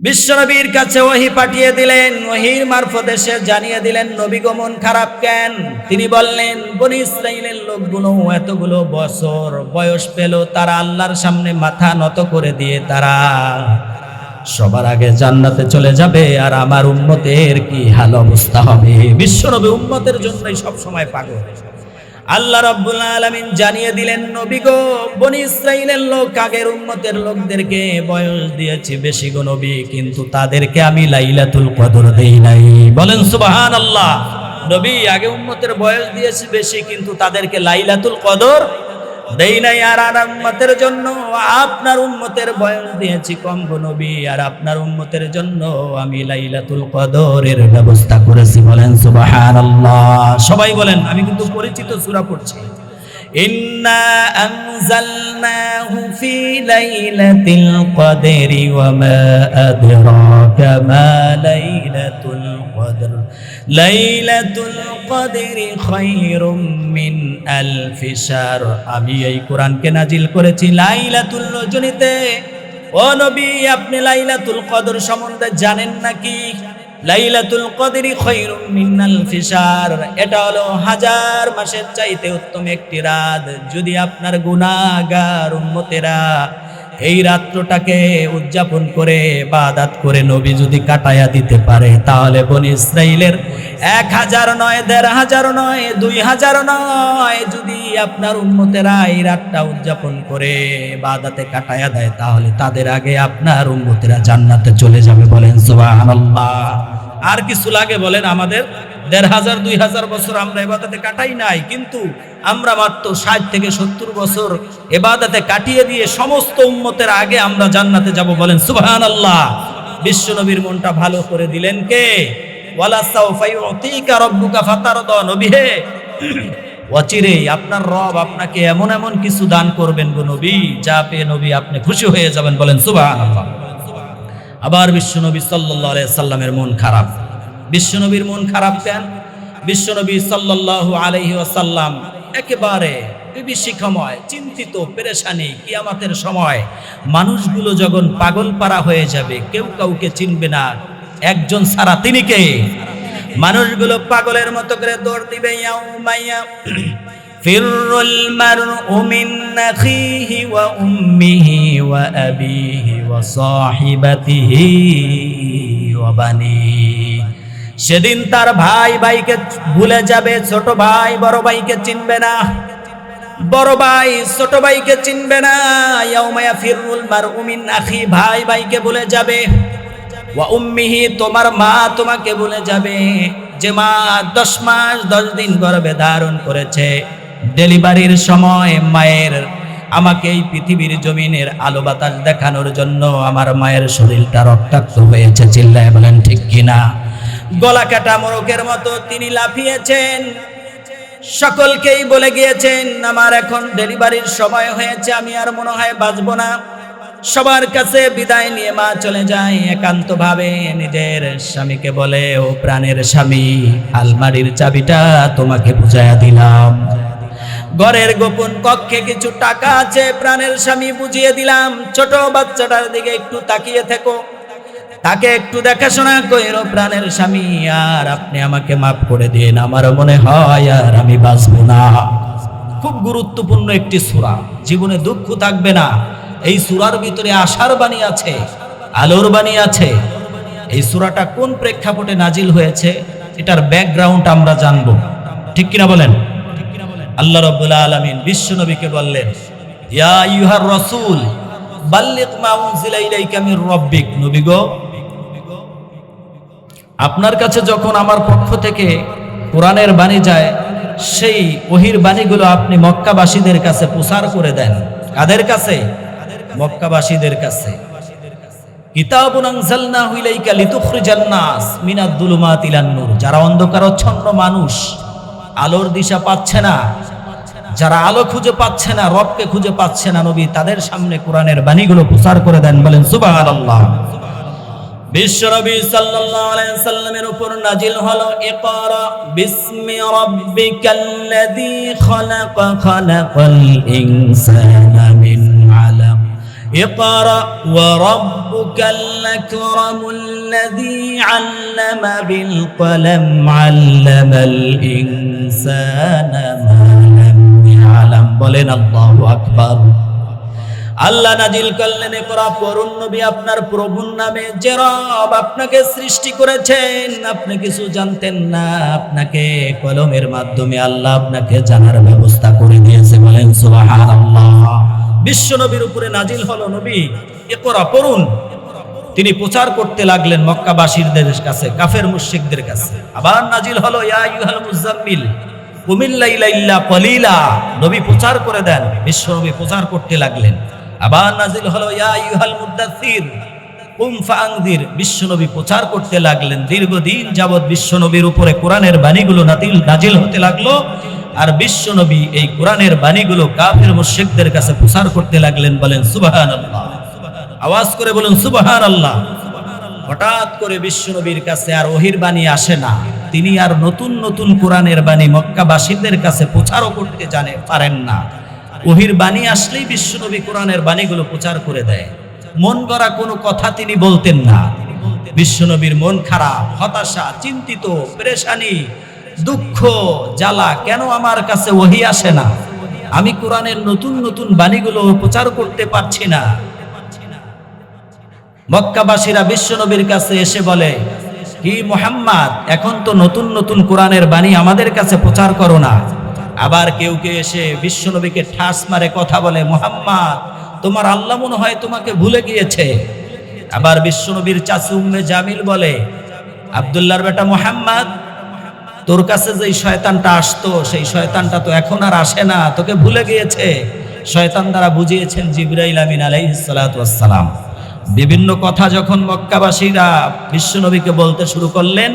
বিশ্বনবীর কাছে ওহী পাঠিয়ে দিলেন। ওহীর মারফতে সে জানিয়ে দিলেন নবী গো মন খারাপ কেন? তিনি বললেন বনী ইসরাইলের লোকগুলো এতগুলো বছর বয়স পেল, তারা আল্লাহর সামনে মাথা নত করে দিয়ে তারা সবার আগে জান্নাতে চলে যাবে, আর আমার উম্মতের কি হাল অবস্থা হবে। বিশ্বনবী উম্মতের জন্যই সব সময় পাগল। আল্লাহ রাব্বুল আলামিন জানিয়ে দিলেন নবী গো বনী ইসরাইলের লোক আগের উম্মতের লোকদেরকে বয়স দিয়েছি বেশি গো নবী, কিন্তু তাদেরকে আমি লাইলাতুল কদর দেই নাই। বলেন সুবহানাল্লাহ। নবী আগে উম্মতের বয়স দিয়েছি বেশি, কিন্তু তাদেরকে লাইলাতুল কদর দেই নাই। আর উম্মতের জন্য আপনার উম্মতের বয়স দিয়েছি কম গো নবী, আর আপনার উম্মতের জন্য আমি লাইলাতুল কদরের ব্যবস্থা করেছি। বলেন সুবহানাল্লাহ। সবাই বলেন, আমি কিন্তু পরিচিত সূরা পড়ছি। ইন্না আনজালনাহু ফি লাইলাতিল কদরি ওয়া মা আদরাকা মা লাইলাতুল কদর লাইলাতুল কদরি খায়রুম মিন আলফি শাহর। আমি এই কোরআনকে নাজিল করেছি লাইলাতুল রজনীতে। ও নবী, আপনি লাইলাতুল কদর সম্বন্ধে জানেন নাকি? লাইলাতুল কদরি খায়রুম মিন আলফি শাহর, এটা হলো হাজার মাসের চাইতে উত্তম একটি রাত। যদি আপনার গুনাহগার উম্মতেরা এই রাত্রটাকে উদযাপন করে ইবাদত করে নবী যদি কাটায়া দিতে পারে, তাহলে বনী ইসরাইলের 1000 নয়, 1500 নয়, 2000 নয়, যদি আপনার উম্মতেরা এই রাতটা উদযাপন করে ইবাদতে কাটায়া দেয়, তাহলে তাদের আগে আপনার উম্মতেরা জান্নাতে চলে যাবে। বলেন সুবহানাল্লাহ। আর কিছু লাগে বলেন? আমাদের 1500 2000 বছর আমরা ইবাদতে কাটাই নাই, কিন্তু আমরা মাত্র 60 থেকে 70 বছর ইবাদতে কাটিয়ে দিয়ে সমস্ত উম্মতের আগে আমরা জান্নাতে যাব। বলেন সুবহানাল্লাহ। বিশ্বনবীর মনটা ভালো করে দিলেন কে? ওয়ালা সাওফা ইউতিকা রাব্বুকা ফাতারদা। নবী হে, অচিরেই আপনার রব আপনাকে এমন এমন কিছু দান করবেন গো নবী, যা পেয়ে নবী আপনি খুশি হয়ে যাবেন। বলেন সুবহানাল্লাহ। আবার বিশ্বনবী সাল্লাল্লাহু আলাইহি সাল্লামের মন খারাপ। বিশ্বনবীর মন খারাপ কেন? বিশ্বনবী সাল্লাল্লাহু আলাইহি ওয়াসাল্লাম একেবারে বিভীষিকাময়, চিন্তিত, পেরেশানি। কিয়ামতের সময় মানুষগুলো যখন পাগল পারা হয়ে যাবে, কেউ কাউকে চিনবে না, একজন ছাড়া, তিনি কে? মানুষগুলো পাগলের মতো করে দৌড় দিবে। ইয়াউমাইয়া ফিরুল মারউ মিন আখিহি ওয়া উম্মিহি ওয়া আবিহি ওয়া সাহিবাতিহি ওয়া বানিহি। সেদিন তার ভাই ভাইকে ভুলে যাবে, ছোট ভাই বড় ভাইকে চিনবে না, বড় ভাই ছোট ভাইকে চিনবে না। ইয়াউমায়া ফিরুল মারউ মিন আখি, ভাই ভাইকে ভুলে যাবে। ওয়া উম্মিহি, তোমার মা তোমাকে ভুলে যাবে, যে মা 10 মাস 10 দিন গর্ভে ধারণ করেছে। ডেলিভারির সময় মায়ের আমাকে এই পৃথিবীর জমিনের আলো বাতাস দেখানোর জন্য আমার মায়ের শরীরটা রক্তাক্ত হয়েছে। চিল্লায় বলেন ঠিক কিনা? গলা কাটা মোরকের মতো তিনি লাফিয়েছেন, সকলকেই বলে গিয়েছেন আমার এখন ডেলিভারির সময় হয়েছে, আমি আর মনে হয় বাঁচবো না। সবার কাছে বিদায় নিয়ে মা চলে যায়। একান্তভাবে নিজের স্বামীকে বলে, ও প্রাণের স্বামী, আলমারির চাবিটা তোমাকে বুঝাইয়া দিলাম, ঘরের গোপন কক্ষে কিছু টাকা আছে, প্রাণের স্বামী বুঝিয়ে দিলাম। ছোট বাচ্চাটার দিকে একটু তাকিয়ে থেকো, তাকে একটু দেখাশোনা কইরো প্রাণের স্বামী, আর আপনি আমাকে মাফ করে দিন, আমার মনে হয় আর আমি বাঁচবো না। খুব গুরুত্বপূর্ণ একটি সূরা, জীবনে দুঃখ থাকবে না। এই সূরার ভিতরে আশার বাণী আছে, আলোর বাণী আছে। এই সূরাটা কোন প্রেক্ষাপটে নাজিল হয়েছে, এটার ব্যাকগ্রাউন্ড আমরা জানবো, ঠিক কিনা বলেন? আল্লাহ রাব্বুল আলামিন বিশ্বনবীকে বললেন, ইয়া আইয়ুহার রাসূল বাল্লিগ মা উনজিলা ইলাইকা মির রাব্বিক। নবী গো, আপনার কাছে যখন আমার পক্ষ থেকে কোরআনের বাণী যায়, সেই ওহীর বাণীগুলো আপনি মক্কাবাসীদের কাছে প্রচার করে দেন। কাদের কাছে? মক্কাবাসীদের কাছে। কিতাবুন আনজালনাহু ইলাইকা লিতুখরিজান নাস মিনাদ দুলুমাতি ইলান নূর। যারা অন্ধকারাচ্ছন্ন মানুষ, আলোর দিশা পাচ্ছে না, যারা আলো খুঁজে পাচ্ছে না, রবকে খুঁজে পাচ্ছে না, নবী তাদের সামনে কোরআনের বাণীগুলো প্রচার করে দেন। বলেন সুবহানাল্লাহ। বিশ্বনবী সাল্লাল্লাহু আলাইহি সাল্লামের উপর নাজিল হলো, ইকরা বিসমি রাব্বিকাল্লাযী খালাক, খালাকাল ইনসানা মিন আলাক, اقرأ وربك الأكرم الذي علم بالقلم علم الإنسان ما لم يعلم বলেন আল্লাহু আকবার। আল্লাহ নাজিল করলেন ইকরা পড়ুন নবী আপনার প্রভুর নামে যে রব আপনাকে সৃষ্টি করেছেন। আপনি কিছু জানতেন না, আপনাকে কলমের মাধ্যমে আল্লাহ আপনাকে জানার ব্যবস্থা করে দিয়েছে। বলেন সুবহানাল্লাহ। বিশ্ব নবীর উপরে নাজিল হলো নবী ইকরা পড়ুন। তিনি প্রচার করতে লাগলেন মক্কাবাসীদের কাছে, কাফের মুশরিকদের কাছে। আবার নাজিল হলো ইয়া আইয়ুহাল মুযাম্মিল কুমিল লাইলা ইল্লা কলিলা। নবী প্রচার করে দেন, বিশ্ব নবী প্রচার করতে লাগলেন। আবার নাজিল হলো ইয়া আইয়ুহাল মুদাথ্থির কুম ফাআনযির। বিশ্ব নবী প্রচার করতে লাগলেন। দীর্ঘদিন যাবৎ বিশ্ব নবীর উপরে কোরআনের বাণীগুলো নাজিল হতে লাগলো। আর বিশ্ব নবী এই কোরআনের বাণীগুলো কাফের মুশরিকদের কাছে প্রচার করতে লাগলেন। বলেন সুবহানাল্লাহ, আওয়াজ করে বলেন সুবহানাল্লাহ। হঠাৎ করে বিশ্ব নবীর কাছে আর ওহির বাণী আসে না। তিনি আর নতুন নতুন কোরআনের বাণী মক্কাবাসীদের কাছে প্রচারও করতে পারেন না। ওহির বাণী আসলেই বিশ্ব নবী কোরআনের বাণীগুলো প্রচার করে দেয়। মন গড়া কোনো কথা তিনি বলতেন না। বিশ্ব নবীর মন খারাপ, হতাশা, চিন্তিত, পেরেশানি, দুঃখ, জ্বালা, কেন আমার কাছে ওহী আসে না, আমি কোরআনের নতুন নতুন বাণীগুলো প্রচার করতে পারছি না। মক্কাবাসীরা বিশ্ব নবীর কাছে এসে বলে, কি মুহাম্মদ, এখন তো নতুন নতুন কোরআনের বাণী আমাদের কাছে প্রচার করো না। আবার কেউ কেউ এসে বিশ্ব নবীকে ঠাস মারে কথা বলে, মুহাম্মদ তোমার আল্লাহ মনে হয় তোমাকে ভুলে গিয়েছে। আবার বিশ্ব নবীর চাচি উম্মে জামিল বলে, আব্দুল্লাহর বেটা মুহাম্মদ, তোর কাছে যেই শয়তানটা আসতো সেই শয়তানটা তো এখন আর আসে না, তোকে ভুলে গিয়েছে। শয়তান দ্বারা বুঝিয়েছেন জিবরাইল আমিন আলাইহিস সালাতু ওয়াস সালাম। বিভিন্ন কথা যখন মক্কাবাসীরা বিশ্বনবীকে বলতে শুরু করলেন,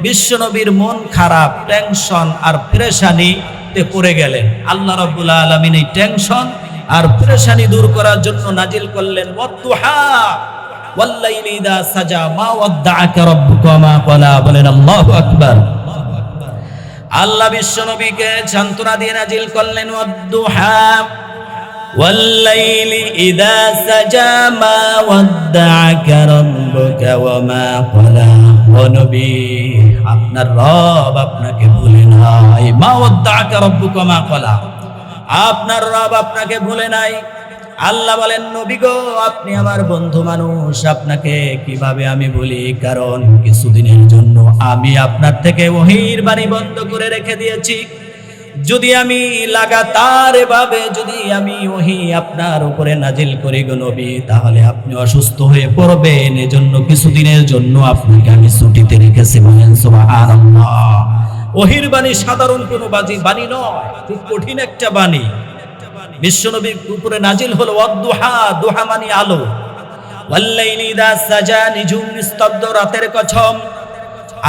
বিশ্বনবীর মন খারাপ, টেনশন আর পেরেশানিতে পড়ে গেলেন। আল্লাহ রাব্বুল আলামিন এই টেনশন আর পেরেশানি দূর করার জন্য নাজিল করলেন ওয়াদুহা ওয়াল্লাইলি ইযা সাজা মা ওয়াদ্দাআকা রাব্বুকা মা ক্বালা। বলেন আল্লাহু আকবার। আল্লাহ বিশ্বনবীকে সান্ত্বনা দিয়ে নাজিল করলেন ওয়াদুহা والليل إذا سجى ما ودعك ربك وما قلى। ও নবী, আপনার রব আপনাকে ভুলে নাই। মা ওয়াদ্দাআকা রব্বুকা মা ক্বালা, আপনার রব আপনাকে ভুলে নাই। আল্লাহ বলেন, নবী গো, আপনি আমার বন্ধু মানুষ, আপনাকে কিভাবে আমি ভুলি? কারণ কিছুদিনের জন্য আমি আপনার থেকে ওহীর বাণী বন্ধ করে রেখে দিয়েছি। যদি আমি লাগাতার এভাবে যদি আমি ওহী আপনার উপরে নাজিল করি গো নবী, তাহলে আপনি অসুস্থ হয়ে পড়বেন। এজন্য কিছুদিনের জন্য আপনাকে আমি ছুটিতে রেখেছি। বলেন সুবহানাল্লাহ। ওহীর বাণী সাধারণ কোনো বাণী নয়, খুব কঠিন একটা বাণী। বিশ্বনবীর উপরে নাজিল হলো ওয়াদুহা, দুহা মানে আলো। ওয়াল্লাইলি ইযা সাজা, নিঝুম নিস্তব্ধ রাতের কসম।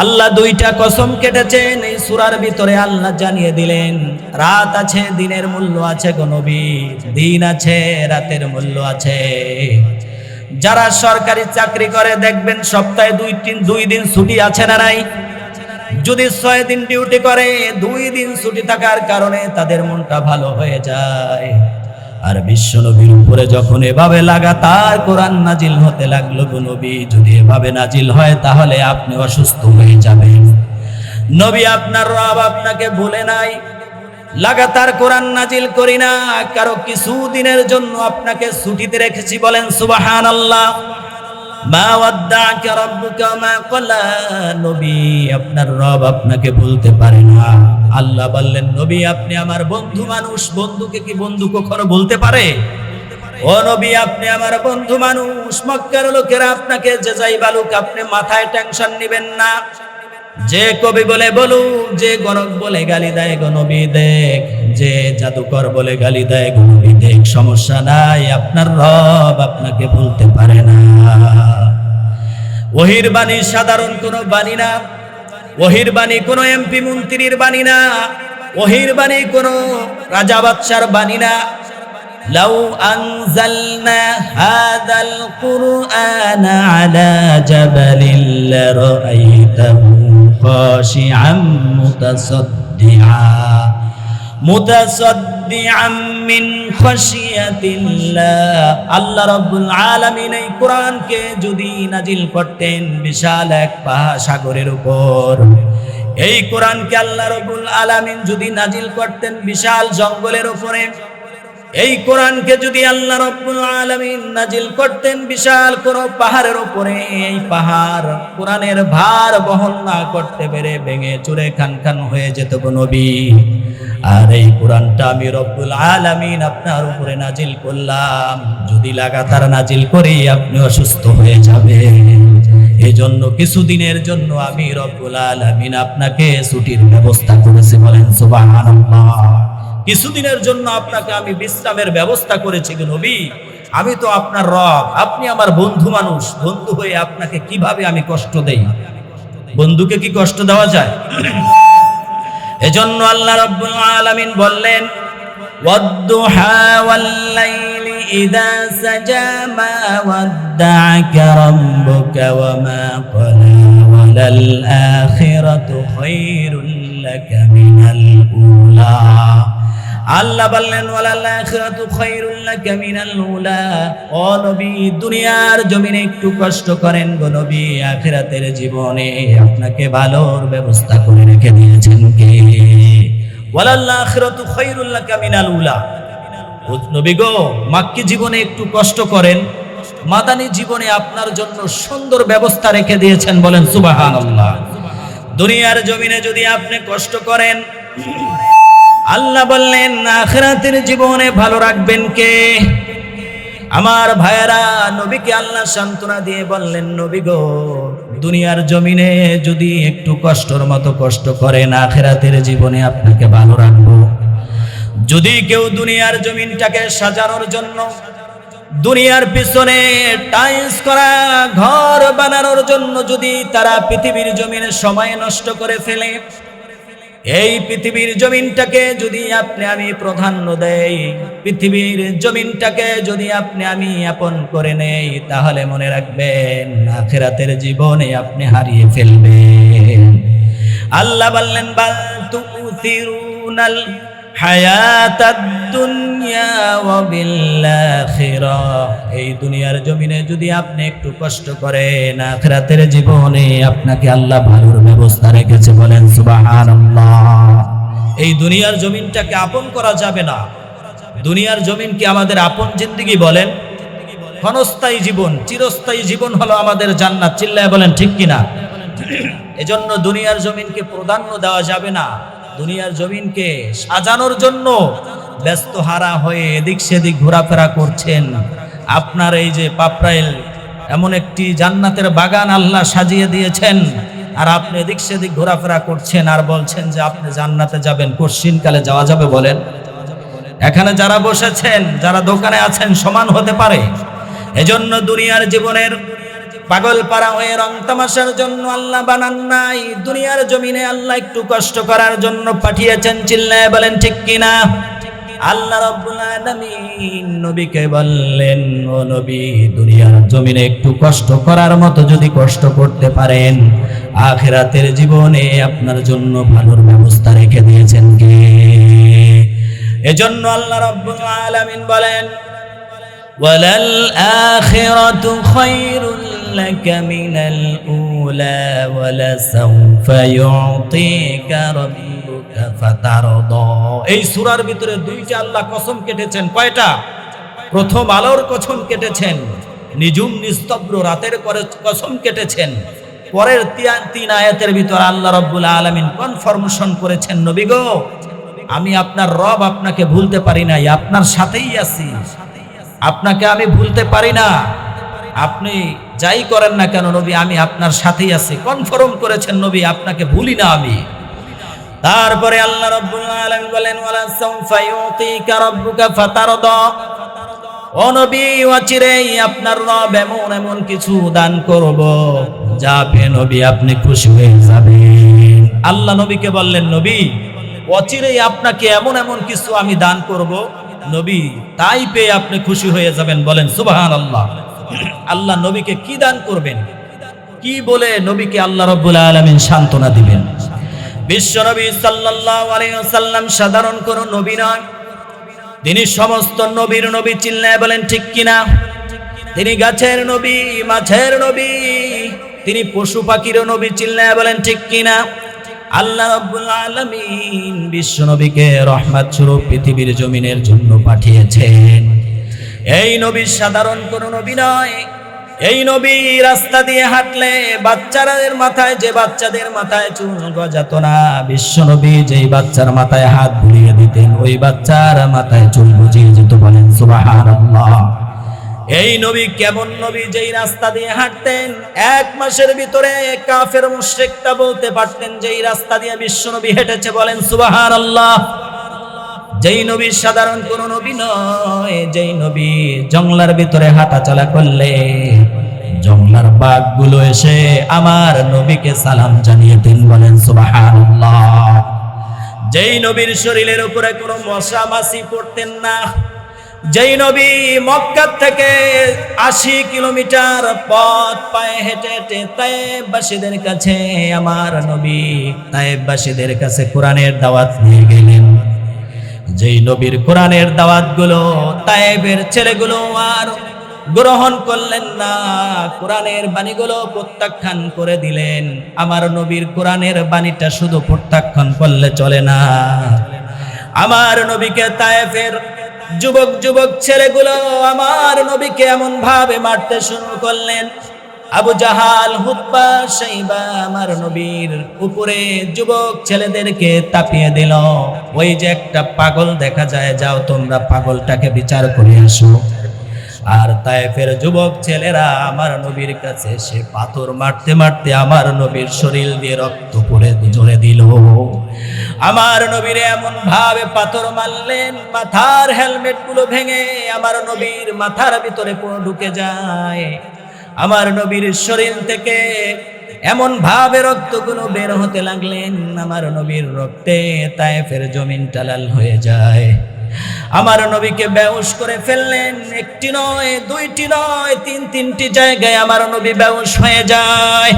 আল্লাহ দুইটা কসম কেটেছেন এই সূরার ভিতরে। আল্লাহ জানিয়ে দিলেন, রাত আছে, দিনের মূল্য আছে গো নবী, দিন আছে, রাতের মূল্য আছে। যারা সরকারি চাকরি করে দেখবেন সপ্তাহে 2 দিন ছুটি আছে না নাই? যদি 6 দিন ডিউটি করে, 2 দিন ছুটি থাকার কারণে তাদের মনটা ভালো হয়ে যায়। আর বিশ্বনবীর উপরে যখন এভাবে লাগাতার কোরআন নাজিল হতে লাগলো গো নবী, যদি এভাবে নাজিল হয় তাহলে আপনি অসুস্থ হয়ে যাবেন। নবী, আপনার রব আপনাকে ভুলে নাই। লাগাতার কোরআন নাজিল করি না, কারো কিছু দিনের জন্য আপনাকে ছুটিতে রেখেছি। বলেন সুবহানাল্লাহ। মা ওয়াদ্দাআকা রাব্বুকা মা ক্বালা। নবী, আপনার রব আপনাকে ভুলতে পারে না। আল্লাহ বললেন, নবী আপনি আমার বন্ধু মানুষ, বন্ধুকে কি বন্ধু কখনো বলতে পারে? ও নবী, আপনি আমার বন্ধু মানুষ। মক্কার লোকেরা আপনাকে যে যাই বলুক, আপনি মাথায় টেনশন নেবেন না। যে কবি বলে বলুক, যে গণক বলে গালি দেয় গো নবী দেখ, যে জাদুকর বলে গালি দেয় গো নবী দেখ, সমস্যা নাই, আপনার রব আপনাকে ভুলতে পারে না। ওহীর বাণী সাধারণ কোনো বাণী না। ওহীর বাণী কোনো এমপি মন্ত্রীর বাণী না। ওহীর বাণী কোনো রাজা বাদশার বাণী না। লাউ আনজালনা হাযাল কুরআনা আলা জাবালিন লারাআইতাহু খাশিআম মুতাসাদ্দিআ মুতাসাদ্দিআম মিন খাশিয়াতিল্লাহ। আল্লাহ রাব্বুল আলামিন এই কোরআনকে যদি নাজিল করতেন বিশাল এক সাগরের উপর, এই কোরআনকে আল্লাহ রাব্বুল আলামিন যদি নাজিল করতেন বিশাল জঙ্গলের উপরে, এই কোরআনকে যদি আল্লাহ রাব্বুল আলামিন নাজিল করতেন বিশাল কোন পাহাড়ের উপরে, এই পাহাড় কোরআনের ভার বহন না করতে পেরে ভেঙে চুরে খান খান হয়ে যেত গো নবী। আর এই কোরআনটা আমি রব্বুল আলামিন আপনার উপরে নাজিল করলাম, যদি লাগাতার নাজিল করি আপনি অসুস্থ হয়ে যাবেন। এজন্য কিছুদিনের জন্য আমি রব্বুল আলামিন আপনাকে ছুটির ব্যবস্থা করেছি, বলেন সুবহানাল্লাহ। কিছুদিনের জন্য আপনাকে আমি বিশ্রামের ব্যবস্থা করেছি গো নবী। আমি তো আপনার রব, আপনি আমার বন্ধু মানুষ, বন্ধু হয়ে আপনাকে কিভাবে আমি কষ্ট দেই? বন্ধুকে কি কষ্ট দেওয়া যায়? এজন্য আল্লাহ রাব্বুল আলামিন বললেন, ওয়াদ-দুহা ওয়াল-লাইলি ইযা সাজা মা ওয়াদ্দা'আকা রাব্বুকা ওয়া মা ক্বালা ওয়ালাল আখিরাতু খায়রুল লাকা মিনাল উলা। আল্লাহ বললেন, ওয়ালাল আখিরাতু খায়রুল লাকা মিনাল উলা। ও নবী, দুনিয়ার জমিনে একটু কষ্ট করেন গো নবী, আখিরাতের জীবনে আপনাকে ভালোর ব্যবস্থা করে রেখে দিয়েছেন কে? ওয়ালাল আখিরাতু খায়রুল লাকা মিনাল উলা। নবী গো, মাক্কি জীবনে একটু কষ্ট করেন, মাদানী জীবনে আপনার জন্য সুন্দর ব্যবস্থা রেখে দিয়েছেন, বলেন সুবহানাল্লাহ। দুনিয়ার জমিনে যদি আপনি কষ্ট করেন, আল্লাহ বললেন আখিরাতের জীবনে ভালো রাখবেন কে? আমার ভাইয়েরা, নবীকে আল্লাহ সান্ত্বনা দিয়ে বললেন, নবী গো, দুনিয়ার জমিনে যদি একটু কষ্টর মতো কষ্ট করেন, আখিরাতের জীবনে আপনাকে ভালো রাখবো। যদি কেউ দুনিয়ার জমিনটাকে সাজানোর জন্য, দুনিয়ার পিছনে টাইলস করা ঘর বানানোর জন্য যদি তারা পৃথিবীর জমিনে সময় নষ্ট করে ফেলে, এই পৃথিবীর জমিনটাকে যদি আপনি আমি প্রাধান্য দেই, পৃথিবীর জমিনটাকে যদি আপনি আমি আপন করে নেই, তাহলে মনে রাখবেন আখিরাতের জীবনে আপনি হারিয়ে ফেলবেন। আল্লাহ বললেন, বাল তুসিরুনাল হায়াতাদ দুনিয়া ওয়া বিল আখিরাহ। এই দুনিয়ার জমিনে যদি আপনি একটু কষ্ট করেন, আখিরাতের জীবনে আপনাকে আল্লাহ ভালোর ব্যবস্থা রেখেছে, বলেন সুবহানাল্লাহ। এই দুনিয়ার জমিনটাকে আপন করা যাবে না। দুনিয়ার জমিনকে আমাদের আপন জিন্দেগি বলেন। ক্ষণস্থায়ী জীবন, চিরস্থায়ী জীবন হলো আমাদের জান্নাত। চিল্লায় বলেন ঠিক কিনা? এজন্য দুনিয়ার জমিনকে প্রাধান্য দেওয়া যাবে না। দুনিয়ার জমিনকে সাজানোর জন্য ব্যস্ত হারা হয়ে এদিক সেদিক ঘোরাফেরা করছেন। আপনার এই যে পাপরাইল এমন একটি জান্নাতের বাগান আল্লাহ সাজিয়ে দিয়েছেন, আর আপনি এদিক সেদিক ঘোরাফেরা করছেন আর বলছেন যে আপনি জান্নাতে যাবেন। কশিনকালে যাওয়া যাবে বলেন? এখানে যারা বসেছেন, যারা দোকানে আছেন, সমান হতে পারে? এজন্য দুনিয়ার জীবনের পাগল পারা হয়ে রং তামাশার জন্য আল্লাহ বানান নাই। দুনিয়ার জমিনে আল্লাহ একটু কষ্ট করার জন্য পাঠিয়েছেন। চিল্লায় বলেন ঠিক কিনা? আল্লাহ রাব্বুল আলামিন নবীকে বললেন, ও নবী, দুনিয়ার জমিনে একটু কষ্ট করার মতো যদি কষ্ট করতে পারেন, আখিরাতের জীবনে আপনার জন্য ভালোর ব্যবস্থা রেখে দিয়েছেন কে? এজন্য আল্লাহ রাব্বুল আলামিন বলেন, ওয়ালাল আখিরাতু খায়রুল লাকা মিনাল উলা ওয়ালা সাওফা ইউতিকা রাব্বুকা ফাতারদা। এই সূরার ভিতরে দুইটা আল্লাহ কসম কেটেছেন। কয়টা? প্রথম আলোর কসম কেটেছেন, নিঝুম নিস্তব্ধ রাতের কসম কেটেছেন। পরের তিন আয়াতের ভিতর আল্লাহ রাব্বুল আলামিন কনফার্মেশন করেছেন, নবী গো, আমি আপনার রব, আপনাকে ভুলতে পারি নাই, আপনার সাথেই আছি, আপনাকে আমি ভুলতে পারি না। আপনি যাই করেন না কেন নবী, আমি আপনার সাথেই আছি। কনফার্ম করেছেন নবী, আপনাকে ভুলি না আমি। তারপরে আল্লাহ রাব্বুল আলামিন বলেন, ওয়ালা সাওফা ইউতিকা রাব্বুকা ফাতারদা। ও নবী, অচিরেই আপনার রব এমন এমন কিছু দান করব, যা পেয়ে নবী আপনি খুশি হয়ে যাবেন। আল্লাহ নবীকে বললেন, নবী, অচিরেই আপনাকে এমন এমন কিছু আমি দান করব, নবী তাই পেয়ে আপনি খুশি হয়ে যাবেন, বলেন সুবহানাল্লাহ। আল্লাহ নবীকে কি দান করবেন, কি বলে নবীকে আল্লাহ রাব্বুল আলামিন সান্ত্বনা দিবেন? বিশ্বনবী সাল্লাল্লাহু আলাইহি ওয়াসাল্লাম সাধারণ কোন নবী নয়, তিনি সমস্ত নবীর নবী। চিল্লায় বলেন ঠিক কিনা? তিনি গাছের নবী, মাছের নবী, তিনি পশু পাখির নবী। চিল্লায় বলেন ঠিক কিনা? আল্লাহ রাব্বুল আলামিন বিশ্বনবীকে রহমত স্বরূপ পৃথিবীর জমিনের জন্য পাঠিয়েছেন। এই নবী সাধারণ কোন নবী নয়। এই নবী রাস্তা দিয়ে হাঁটলে বাচ্চাদের মাথায়, যে বাচ্চাদের মাথায় চুল গজাতো না, বিশ্বনবী যেই বাচ্চার মাথায় হাত বুলিয়ে দিতেন ওই বাচ্চার মাথায় চুল গজিয়ে যেত। বলেন সুবহানাল্লাহ। এই নবী কেমন নবী? যেই রাস্তা দিয়ে হাঁটতেন 1 মাসের ভিতরে কাফের মুশরিকরা বলতে পারতেন যেই রাস্তা দিয়ে বিশ্বনবী হেঁটেছে। বলেন সুবহানাল্লাহ। যেই নবী সাধারণ কোন নবী নয়, যেই নবী জঙ্গলার ভিতরে হাঁটাচলা করলে জঙ্গলার বাঘগুলো এসে আমার নবীকে সালাম জানিয়ে দেন। বলেন সুবহানাল্লাহ। যেই নবীর শরীরের উপরে কোনো মশা মাছি পড়তেন না, যেই নবী মক্কা থেকে 80 কিলোমিটার পথ পায়ে হেঁটে হেঁটে তায়েববাসীদের কাছে, আমার নবী তায়েববাসীদের কাছে কোরআনের দাওয়াত নিয়ে গেলেন। যেই নবীর কোরআনের দাওয়াতগুলো তায়েবের ছেলেগুলো আর গ্রহণ করলেন না, কোরআনের বাণীগুলো প্রত্যাখ্যান করে দিলেন। আমার নবীর কোরআনের বাণীটা শুধু প্রত্যাখ্যান করলে চলে না, আমার নবীকে তায়েফের যুবক যুবক ছেলেগুলো আমার নবীকে এমন ভাবে মারতে শুরু করলেন। আবু জাহাল, হুতবা, শাইবা আমার নবীর উপরে যুবক ছেলেদেরকে তাপিয়ে দিল। ওই যে একটা পাগল দেখা যায়, যাও তোমরা পাগলটাকে বিচার করে আসো। আর তায়েফের যুবক ছেলেরা আমার নবীর কাছে সে পাথর মারতে মারতে আমার নবীর শরীর দিয়ে রক্ত পড়ে ঝরে দিল। আমার নবীর এমন ভাবে পাথর মারলেন, মাথার হেলমেট গুলো ভেঙে আমার নবীর মাথার ভিতরে পুরো ঢুকে যায়। আমার নবীর শরীর থেকে এমন ভাবে রক্তগুলো বের হতে লাগলেন, আমার নবীর রক্তে তায়েফের জমিনটা লাল হয়ে যায়। আমার নবীকে বেহুশ করে ফেললেন। একটি নয়, দুইটি নয়, তিনটি জায়গায় আমার নবী বেহুশ হয়ে যায়।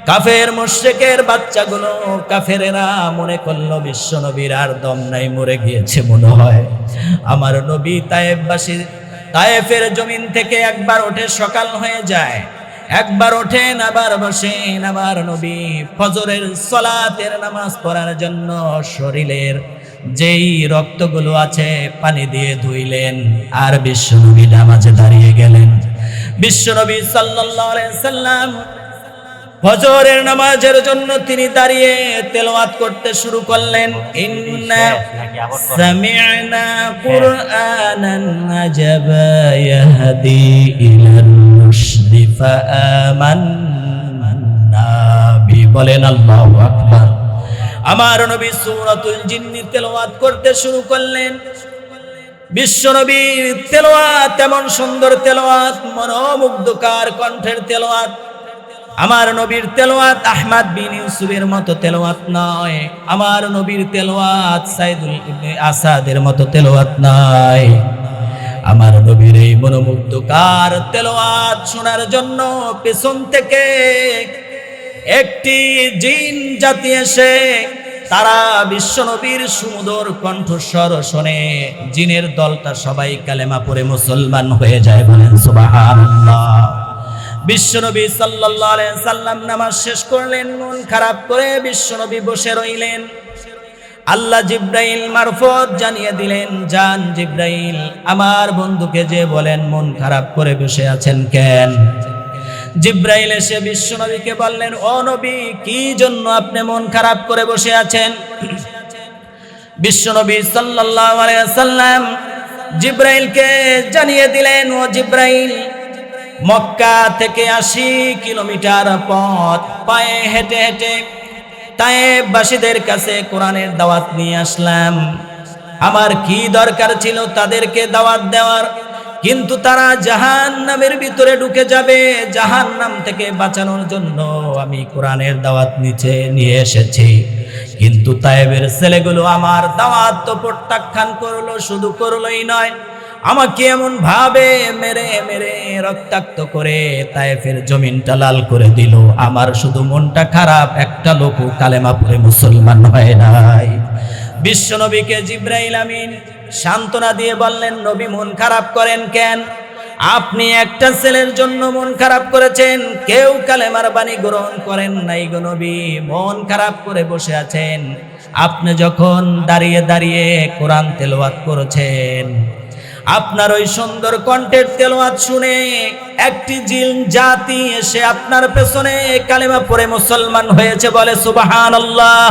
কাফের মুশরিকের বাচ্চাগুলো, কাফেরেরা মনে করলো বিশ্ব নবীর আর দম নাই, মরে গিয়েছে মনে হয়। আমার নবী তায়েফের জমিন থেকে একবার ওঠে, সকাল হয়ে যায়, একবার ওঠেন আবার বসেন। আমার নবী ফজরের সালাতের নামাজ পড়ার জন্য শরীরের যেই রক্তগুলো আছে পানি দিয়ে ধুইলেন, আর বিশ্বনবী নামাজে দাঁড়িয়ে গেলেন। বিশ্বনবী সাল্লাল্লাহু আলাইহি সাল্লাম ফজরের নামাজের জন্য তিনি দাঁড়িয়ে তেলাওয়াত করতে শুরু করলেন। ইন্না সামি'না কুরআনান আজাবা ইয়াহদি ইলার রুশদি ফাআমান্না বি। বলেন আল্লাহু আকবার। আমার নবী সূরাতুল জিন্নি তেলাওয়াত করতে শুরু করলেন। বিশ্বনবীর তেলাওয়াত এমন সুন্দর তেলাওয়াত, মনোমুগ্ধকর কণ্ঠের তেলাওয়াত। আমার নবীর তেলাওয়াত আহমদ বিন ইউসুফের মতো তেলাওয়াত নয়, আমার নবীর তেলাওয়াত সাইদুল ইবনে আসাদের মতো তেলাওয়াত নয়। আমার নবীর এই মনোমুগ্ধকর তেলাওয়াত শোনার জন্য পেছন থেকে একটি জিন জাতি এসে তারা বিশ্বনবীর সুমধুর কণ্ঠস্বর শুনে জিনের দলটা সবাই কালেমা পড়ে মুসলমান হয়ে যায়। বলেন সুবহানাল্লাহ। বিশ্বনবী সাল্লাল্লাহু আলাইহি সাল্লাম নামাজ শেষ করলেন, মন খারাপ করে বিশ্বনবী বসে রইলেন। আল্লাহ জিব্রাইল মারফত জানিয়ে দিলেন, যান জিব্রাইল আমার বন্ধুকে যে বলেন মন খারাপ করে বসে আছেন কেন? জিব্রাইল এসে বিশ্বনবীকে বললেন, ও নবী, কি জন্য আপনি মন খারাপ করে বসে আছেন? বিশ্বনবী সাল্লাল্লাহু আলাইহি সাল্লাম জিব্রাইলকে জানিয়ে দিলেন, ও জিব্রাইল, মক্কা থেকে 80 কিলোমিটার পথ পায়ে হেঁটে হেঁটে তায়েববাসীদের কাছে কোরআনের দাওয়াত নিয়ে আসলাম। আমার কি দরকার ছিল তাদেরকে দাওয়াত দেওয়ার, কিন্তু তারা জাহান্নামের ভিতরে ঢুকে যাবে। জাহান্নাম থেকে বাঁচানোর জন্য আমি কোরআনের দাওয়াত নিয়ে এসেছি। কিন্তু তায়েবের ছেলেগুলো আমার দাওয়াত তো প্রত্যাখ্যান করলো, শুধু করলোই নয়, আমাকে এমন ভাবে মেরে মেরে রক্তাক্ত করে তায়েফের জমিনটা লাল করে দিল। আমার শুধু মনটা খারাপ, একটা লোক কালেমা পড়ে মুসলমান হয় নাই। বিশ্বনবীকে জিবরাইল আমিন সান্ত্বনা দিয়ে বললেন, নবী মন খারাপ করেন কেন? আপনি একটা ছেলের জন্য মন খারাপ করেছেন, কেউ কালেমার বাণী গ্রহণ করেন নাই গো নবী, মন খারাপ করে বসে আছেন। আপনি যখন দাঁড়িয়ে দাঁড়িয়ে কোরআন তেলাওয়াত করেছেন, আপনার ওই সুন্দর কণ্ঠের তেলাওয়াত শুনে একটি জিন জাতি এসে আপনার পেছনে কালেমা পড়ে মুসলমান হয়েছে। বলে সুবহানাল্লাহ।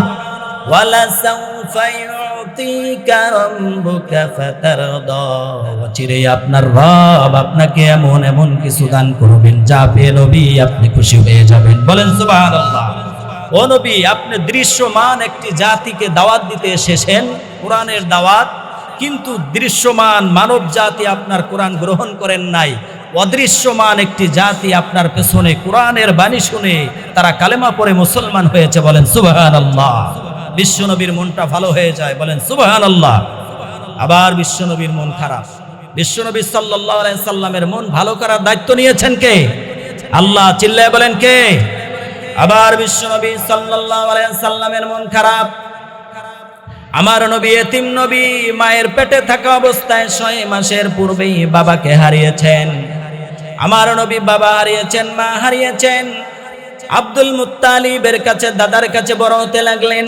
ওয়ালা সাউফা ইউতিকা রাব্বুকা ফাতারদা। চিরে আপনার রব আপনাকে এমন এমন কিছু দান করবেন যা পেয়ে নবী আপনি খুশি হয়ে যাবেন। বলেন সুবহানাল্লাহ। ও নবী, আপনি দৃশ্যমান একটি জাতিকে দাওয়াত দিতে এসেছেন, কোরআনের দাওয়াত, কিন্তু দৃশ্যমান মানব জাতি আপনার কোরআন গ্রহণ করেন নাই। অদৃশ্যমান একটি জাতি আপনার পেছনে কোরআনের বাণী শুনে তারা কালেমা পড়ে মুসলমান হয়েছে। বলেন সুবহানাল্লাহ। বিশ্বনবীর মনটা ভালো হয়ে যায়। বলেন সুবহানাল্লাহ। আবার বিশ্বনবীর মন খারাপ। বিশ্বনবী সাল্লাল্লাহু আলাইহি সাল্লামের মন ভালো করার দায়িত্ব নিয়েছেন কে? আল্লাহ। চিল্লায়ে বলেন কে? আবার বিশ্বনবী সাল্লাল্লাহু আলাইহি সাল্লামের মন খারাপ। আমার নবী এতিম নবী, মায়ের পেটে থাকা অবস্থায় 6 মাসের পূর্বেই বাবাকে হারিয়েছেন। আমার নবী বাবা হারিয়েছেন, মা হারিয়েছেন। আব্দুল মুত্তালিবের কাছে, দাদার কাছে বড় হতে লাগলেন।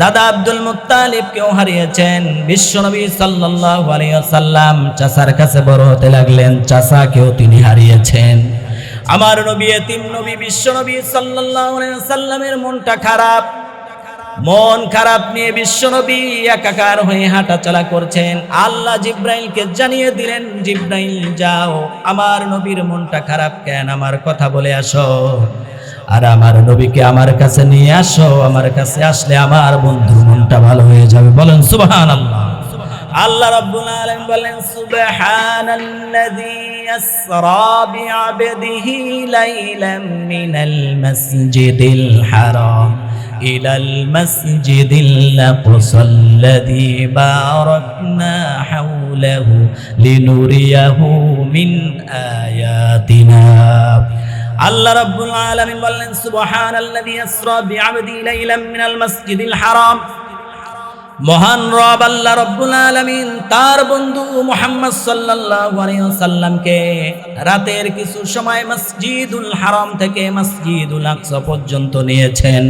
দাদা আব্দুল মুত্তালিবকেও হারিয়েছেন। বিশ্বনবী সাল্লাল্লাহু আলাইহি ওয়াসাল্লাম চাচার কাছে বড় হতে লাগলেন, চাচাকেও তিনি হারিয়েছেন। আমার নবী এতিম নবী, বিশ্বনবী সাল্লাল্লাহু আলাইহি ওয়াসাল্লামের মনটা খারাপ। মন খারাপ নিয়ে বিশ্বনবী একাকার হয়ে হাঁটাচলা করছেন। আল্লাহ জিব্রাইলকে জানিয়ে দিলেন, জিব্রাইল যাও, আমার নবীর মনটা খারাপ কেন, আমার কথা বলে আসো, আর আমার নবীকে আমার কাছে নিয়ে আসো। আমার কাছে আসলে আমার বন্ধুর মনটা ভালো হয়ে যাবে। বলেন সুবহানাল্লাহ। আল্লাহ রাব্বুল আলামিন বলেন, সুবহানাল্লাযী আসরা বিআবদিহি লাইলাম মিনাল মাসজিদিল হারাম ইলাল মাসজিদিল আকসাল্লাযী বারাকনা হাওলাহু লিনুরিয়াহু মিন আয়াতিনা। আল্লাহ রাব্বুল আলামিন বললেন, সুবহানাল্লাযী আসরা বিআবদিহি লাইলাম মিনাল মাসজিদিল হারাম। মহান রব আল্লাহ রাব্বুল আলামিন তার বন্ধু মুহাম্মদ সাল্লাল্লাহু আলাইহি ওয়াসাল্লামকে রাতের কিছু সময় মসজিদুল হারাম থেকে মসজিদুল আকসা পর্যন্ত নিয়েছেন।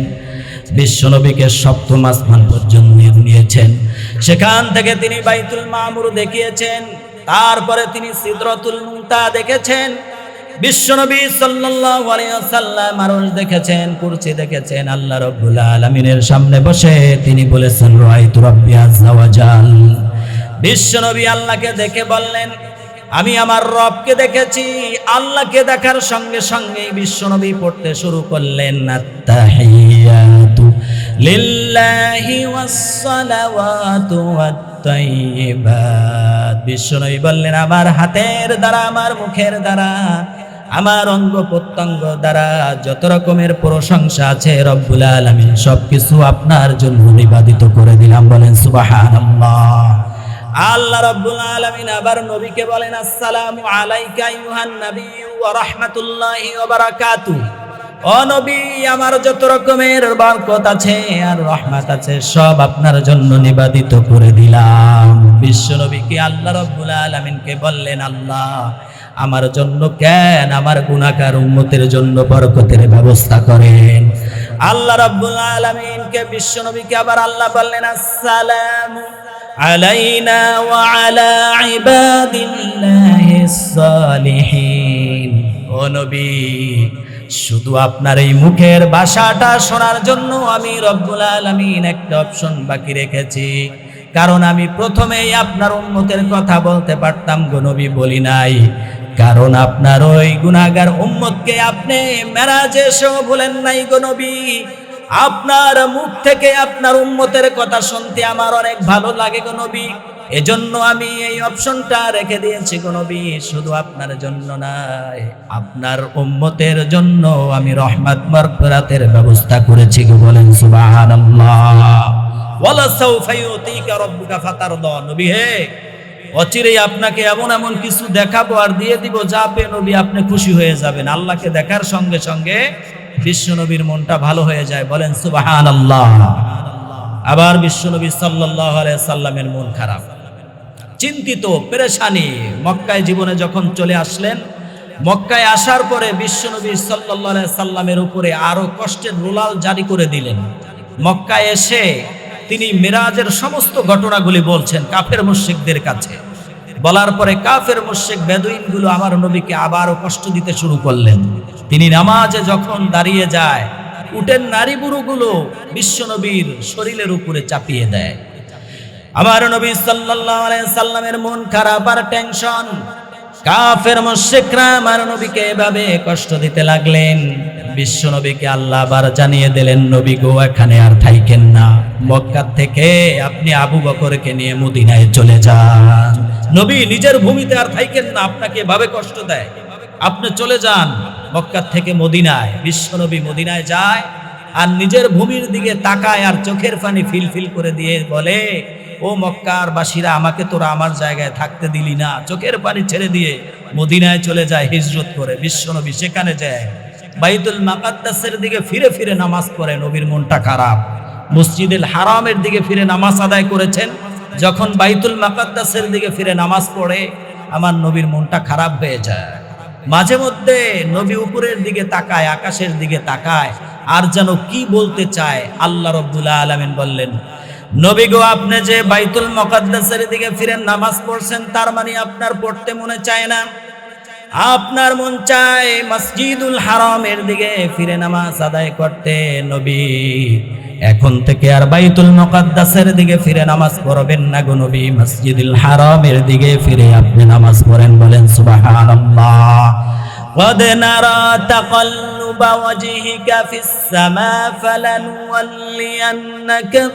বিশ্বনবীকে সপ্তম আসমান পর্যন্ত নিয়েছেন। সেখান থেকে তিনি বাইতুল মামুর দেখিয়েছেন, তারপরে তিনি সিদরাতুল মুনতাহা দেখেছেন। বিশ্বনবী সাল্লাল্লাহু আলাইহি ওয়াসাল্লাম আরশ দেখেছেন, কুরসি দেখেছেন। আল্লাহ রাব্বুল আলামিনের সামনে বসে তিনি বলেছেন, রাআইতু রাব্বি আযজা ওয়া জাল। বিশ্বনবী আল্লাহকে দেখে বললেন, আমি আমার রবকে দেখেছি। আল্লাহকে দেখার সঙ্গে সঙ্গে বিশ্বনবী পড়তে শুরু করলেন, আত্তাহিয়াতু লিল্লাহি ওয়াস সালাওয়াতু ওয়াত তাইয়্যিবাত। বিশ্বনবী বললেন, আমার হাতের দ্বারা, আমার মুখের দ্বারা, আমার অঙ্গ প্রত্যঙ্গ দ্বারা যত রকমের প্রশংসা আছে রব্বুল আলামিন সবকিছু আপনার জন্য নিবেদিত করে দিলাম। বলেন সুবহানাল্লাহ। আল্লাহ রাব্বুল আলামিন আবার নবীকে বলেন, আসসালামু আলাইকা আইয়ুহান নাবিয়্যু ওয়া রাহমাতুল্লাহি ওয়া বারাকাতুহু। ও নবী, আমার যত রকমের বরকত আছে আর রহমত আছে সব আপনার জন্য নিবেদিত করে দিলাম। বিশ্ব নবীকে আল্লাহ রাব্বুল আলামিনকে বললেন, আল্লাহ আমার জন্য কেন, আমার গুনাহগার উম্মতের জন্য বরকতের ব্যবস্থা করেন। আল্লাহ রাব্বুল আলামিনকে, বিশ্ব নবীকে আবার আল্লাহ বললেন, আসসালামু আলাইনা ওয়া আলা ইবাদিল্লাহিস সালিহিন। ও নবী, শুধু আপনার এই মুখের ভাষাটা শোনার জন্য আমি রব্বুল আলামিন একটা অপশন বাকি রেখেছি। কারণ আমি প্রথমেই আপনার উম্মতের কথা বলতে পারতাম গো নবী, বলি নাই। কারণ আপনার ওই গুনাহগার উম্মতকে আপনি মেরাজে এসেও বলেন নাই গো নবী। আপনার মুখ থেকে আপনার উম্মতের কথা শুনতে আমার অনেক ভালো লাগে গো নবী। এজন্য আমি এই অপশনটা রেখে দিয়েছি গো নবী। শুধু আপনার জন্য নয়, আপনার উম্মতের জন্য আমি রহমত মাগফিরাতের ব্যবস্থা করেছি গো। বলেন সুবহানাল্লাহ। ওয়ালা সাউফা ইউতিকা রাব্বুকা ফাতারদা। নবী হে, অচিরেই আপনাকে এমন এমন কিছু দেখাবো আর দিয়ে দিব, যা পেয়ে নবী আপনি খুশি হয়ে যাবেন। আল্লাহকে দেখার সঙ্গে সঙ্গে বিশ্বনবীর মনটা ভালো হয়ে যায়। বলেন সুবহানাল্লাহ। আবার বিশ্বনবী সাল্লাল্লাহু আলাইহি সাল্লামের মন খারাপ, চিন্তিত, পেরেশানি। মক্কায় জীবনে যখন চলে আসলেন, মক্কায় আসার পরে বিশ্বনবী সাল্লাল্লাহু আলাইহি সাল্লামের উপরে আরো কষ্টের রুলাল জারি করে দিলেন। মক্কায় এসে তিনি মিরাজের সমস্ত ঘটনাগুলি বলছেন কাফের মুশরিকদের কাছে। বলার পরে কাফের মুশরিক বেদুইনগুলো আমার নবীকে আবারও কষ্ট দিতে শুরু করলেন। তিনি নামাজে যখন দাঁড়িয়ে যায়, উটের নারী বুড়োগুলো বিশ্বনবীর শরীরের উপরে চাপিয়ে দেয়। আমার নবী সাল্লাল্লাহু আলাইহি সাল্লামের মন খারাপ আর টেনশন। কাফের মুশরিকরা আমার নবীকে এভাবে কষ্ট দিতে লাগলেন। বিশ্বনবীকে আল্লাহ আবার জানিয়ে দিলেন, নবী গো এখানে আর থাইকেন না, মক্কা থেকে আপনি আবু বকরকে নিয়ে মদিনায় চলে যান। নবী নিজের ভূমিতে আর থাইকেন না, আপনাকে এভাবে কষ্ট দেয়, আপনি চলে যান মক্কা থেকে মদিনায়। বিশ্বনবী মদিনায় যায় আর নিজের ভূমির দিকে তাকায় আর চোখের পানি ফিল করে দিয়ে বলে, ও মক্কার বাসীরা, আমাকে তোরা আমার জায়গায় থাকতে দিলি না। চোখের পানি ছেড়ে দিয়ে মদিনায় চলে যায় হিজরত করে। বিশ্বনবী সেখানে যায়, বাইতুল মুকাদ্দাসের দিকে ফিরে ফিরে নামাজ পড়ে। নবীর মনটা খারাপ। মসজিদুল হারামের দিকে ফিরে নামাজ আদায় করেছেন, যখন বাইতুল মুকাদ্দাসের দিকে ফিরে নামাজ পড়ে আমার নবীর মনটা খারাপ হয়ে যায়। মাঝে মধ্যে নবী উপরের দিকে তাকায়, আকাশের দিকে তাকায়, আর যেন কি বলতে চায়। আল্লাহ রাব্বুল আলামিন বললেন, নবী গো আপনি যে বাইতুল মুকাদ্দাসের দিকে ফিরে নামাজ পড়ছেন, তার মানে আপনার পড়তে মনে চায় না, আপনার মন চায় মসজিদুল হারামের দিকে ফিরে নামাজ আদায় করতে। নবী এখন থেকে আর বাইতুল মুকাদ্দাসের দিকে ফিরে নামাজ পড়বেন না গো নবী, মসজিদুল হারামের দিকে ফিরে আপনি নামাজ পড়েন। বলেন সুবহানাল্লাহ। قد نرى تقلب وجهك في السماء فلنولينك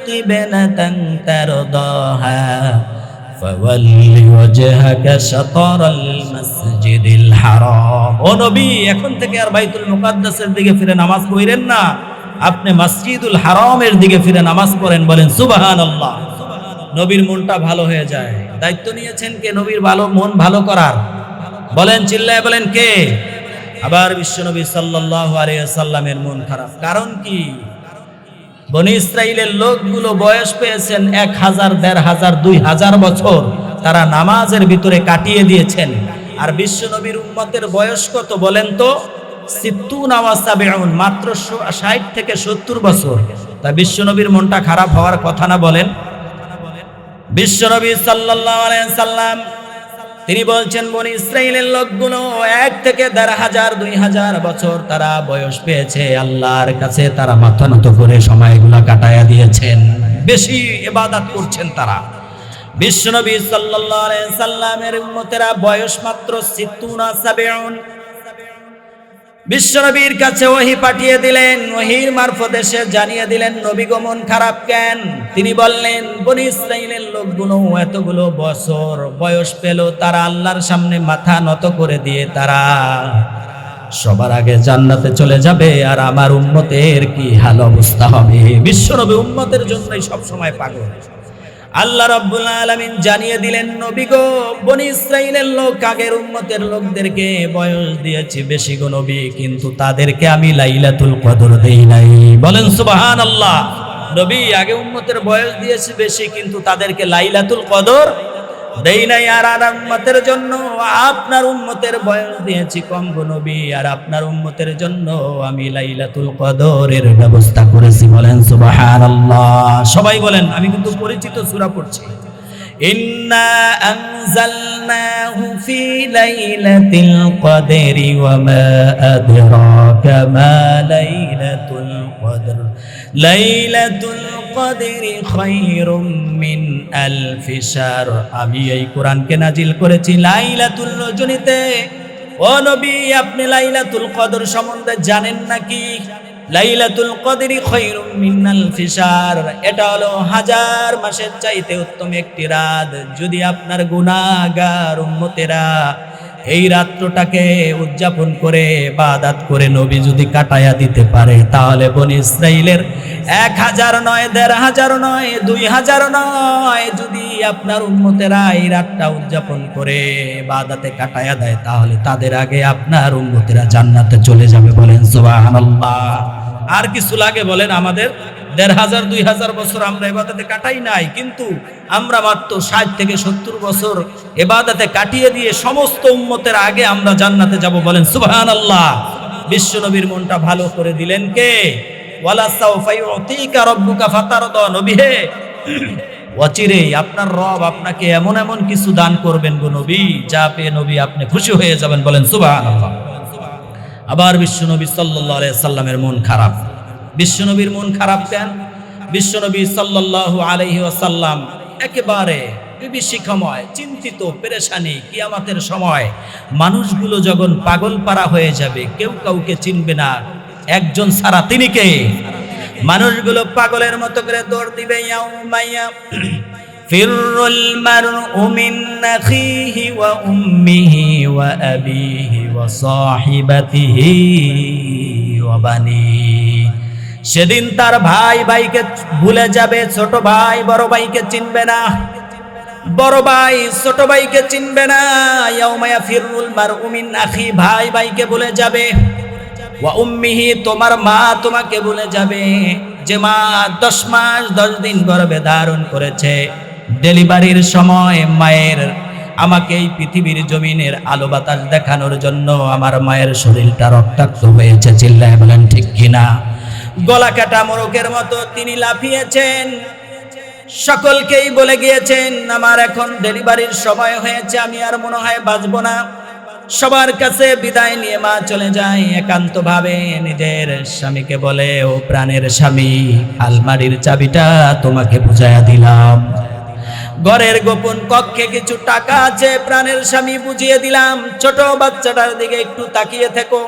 قبلة ترضاها فول وجهك شطر المسجد الحرام। ও নবী এখন থেকে আর বাইতুল মুকাদ্দাসের দিকে ফিরে নামাজ পড়েন না, আপনি মসজিদুল হারামের দিকে ফিরে নামাজ পড়েন। বলেন সুবহানাল্লাহ। নবীর মনটা ভালো হয়ে যায়। দায়িত্ব নিয়েছেন কে? নবীর মন ভালো করার। বলেন, চিল্লায় বলেন কে? আবার বিশ্বনবী সাল্লাল্লাহু আলাইহি সাল্লামের মন খারাপ। কারণ কি? বনি ইসরাইলের লোকগুলো বয়স পেয়েছেন 1000, 1500, 2000 বছর তারা নামাজের ভিতরে কাটিয়ে দিয়েছেন। আর বিশ্বনবীর উম্মতের বয়স কত বলেন তো? 60 ওয়া 70, মাত্র 60 থেকে 70 বছর। তা বিশ্বনবীর মনটা খারাপ হওয়ার কথা না? বলেন। বিশ্বনবী সাল্লাল্লাহু আলাইহি সাল্লাম তিনি বলছেন, বনি ইসরাইলের লোকগুলো 1 থেকে 1500, 2000 বছর তারা বয়স পেয়েছে। আল্লাহর কাছে তারা মাথা নত করে সময়গুলা কাটায়া দিয়েছেন, বেশি ইবাদত করছেন তারা। বিশ্বনবী সাল্লাল্লাহু আলাইহি সাল্লামের উম্মতেরা বয়স মাত্র 60 না 70। বিশ্বনবীর কাছে ওহী পাঠিয়ে দিলেন, ওহীর মারফতে সে জানিয়ে দিলেন, নবী গো মন খারাপ কেন? তিনি বললেন, বনি ইসরাইলের লোকগুলো এতগুলো বছর বয়স পেল, তারা আল্লাহর সামনে মাথা নত করে দিয়ে তারা সবার আগে জান্নাতে চলে যাবে, আর আমার উম্মতের কি হাল অবস্থা হবে? বিশ্বনবী উম্মতের জন্যই সব সময় পাগল। আল্লাহ রাব্বুল আলামিন জানিয়ে দিলেন, নবী গো বনি ইসরাইলের লোক আগের উম্মতের লোকদেরকে বয়স দিয়েছি বেশি গো নবী, কিন্তু তাদেরকে আমি লাইলাতুল কদর দেই নাই। বলেন সুবহানাল্লাহ। নবী আগে উম্মতের বয়স দিয়েছি বেশি, কিন্তু তাদেরকে লাইলাতুল কদর দেই নাই। আর উম্মতের জন্য আপনার উম্মতের বয়স দিয়েছি কম গো নবী, আর আপনার উম্মতের জন্য আমি লাইলাতুল কদরের ব্যবস্থা করেছি। বলেন সুবহানাল্লাহ। সবাই বলেন, আমি কিন্তু পরিচিত সূরা পড়ছি। ইন্না আনজালনাহু ফি লাইলাতিল কদরি ওয়া মা আদরাকা মা লাইলাতুল কদর লাইলাতুল কদরি খায়রুম মিন আলফি শাহর। আমি এই কোরআনকে নাজিল করেছি লাইলাতুল রজনীতে। ও নবী, আপনি লাইলাতুল কদর সম্বন্ধে জানেন নাকি? লাইলাতুল কদরি খায়রুম মিন আলফি শাহর, এটা হলো 1000 মাসের চাইতে উত্তম একটি রাত। যদি আপনার গুনাহগার উম্মতেরা এই রাত্রটাকে উদযাপন করে ইবাদত করে নবী যদি কাটায়া দিতে পারে, তাহলে বনি ইসরাইলের 1000 নয়, 1500 নয়, 2000 নয়, যদি আপনার উম্মতেরা এই রাতটা উদযাপন করে ইবাদতে কাটায়া দেয়, তাহলে তাদের আগে আপনার উম্মতেরা জান্নাতে চলে যাবে। বলেন সুবহানাল্লাহ। আর কিছু লাগে বলেন? আমাদের 1500 2000 বছর আমরা ইবাদতে কাটাই নাই, কিন্তু আমরা মাত্র 60 থেকে 70 বছর ইবাদতে কাটিয়ে দিয়ে সমস্ত উম্মতের আগে আমরা জান্নাতে যাব। বলেন সুবহানাল্লাহ। বিশ্ব নবীর মনটা ভালো করে দিলেন কে? ওয়ালা সাওফা ইউতিকা রাব্বুকা ফাতারদা। নবী হে, অচিরেই আপনার রব আপনাকে এমন এমন কিছু দান করবেন গো নবী, যা পেয়ে নবী আপনি খুশি হয়ে যাবেন। বলেন সুবহানাল্লাহ। আবার বিশ্ব নবী সাল্লাল্লাহু আলাইহি সাল্লামের মন খারাপ। বিশ্বনবীর মন খারাপ কেন? বিশ্বনবী সাল্লাল্লাহু আলাইহি ওয়াসাল্লাম একেবারে বিভীষিকাময়, চিন্তিত, পেরেশানি। কিয়ামতের সময় মানুষগুলো যখন পাগল পারা হয়ে যাবে, কেউ কাউকে চিনবে না, একজন ছাড়া তিনি কে? মানুষগুলো পাগলের মতো করে দৌড় দিবে। ইয়াউমাইয়া ফিরুল মারউ মিন আখিহি ওয়া উম্মিহি ওয়া আবিহি ওয়া সাহিবাতিহি ওয়া বানিহি। সেদিন তার ভাই ভাইকে ভুলে যাবে, ছোট ভাই বড় ভাইকে চিনবে না, বড় ভাই ছোট ভাইকে চিনবে না। ইয়াউমায়া ফিরুল মারউ মিন আখি, ভাই ভাইকে ভুলে যাবে। ওয়া উম্মিহি, তোমার মা তোমাকে ভুলে যাবে, যে মা 10 মাস 10 দিন গর্ভে ধারণ করেছে। ডেলিভারির সময় মায়ের, আমাকে এই পৃথিবীর জমিনের আলো বাতাস দেখানোর জন্য আমার মায়ের শরীরটা রক্তাক্ত হয়েছে। চিল্লায় বলেন ঠিক কিনা? গলা কাটা মোরকের মতো তিনি লাফিয়েছেন, সকলকেই বলে গিয়েছেন আমার এখন ডেলিভারির সময় হয়েছে, আমি আর মনে হয় বাঁচবো না। সবার কাছে বিদায় নিয়ে মা চলে যায়। একান্ত ভাবে নিজের স্বামীকে বলে, ও প্রাণের স্বামী, আলমারির চাবিটা তোমাকে বুঝাইয়া দিলাম, ঘরের গোপন কক্ষে কিছু টাকা আছে, প্রাণের স্বামী বুঝিয়ে দিলাম। ছোট বাচ্চাটার দিকে একটু তাকিয়ে থেকো,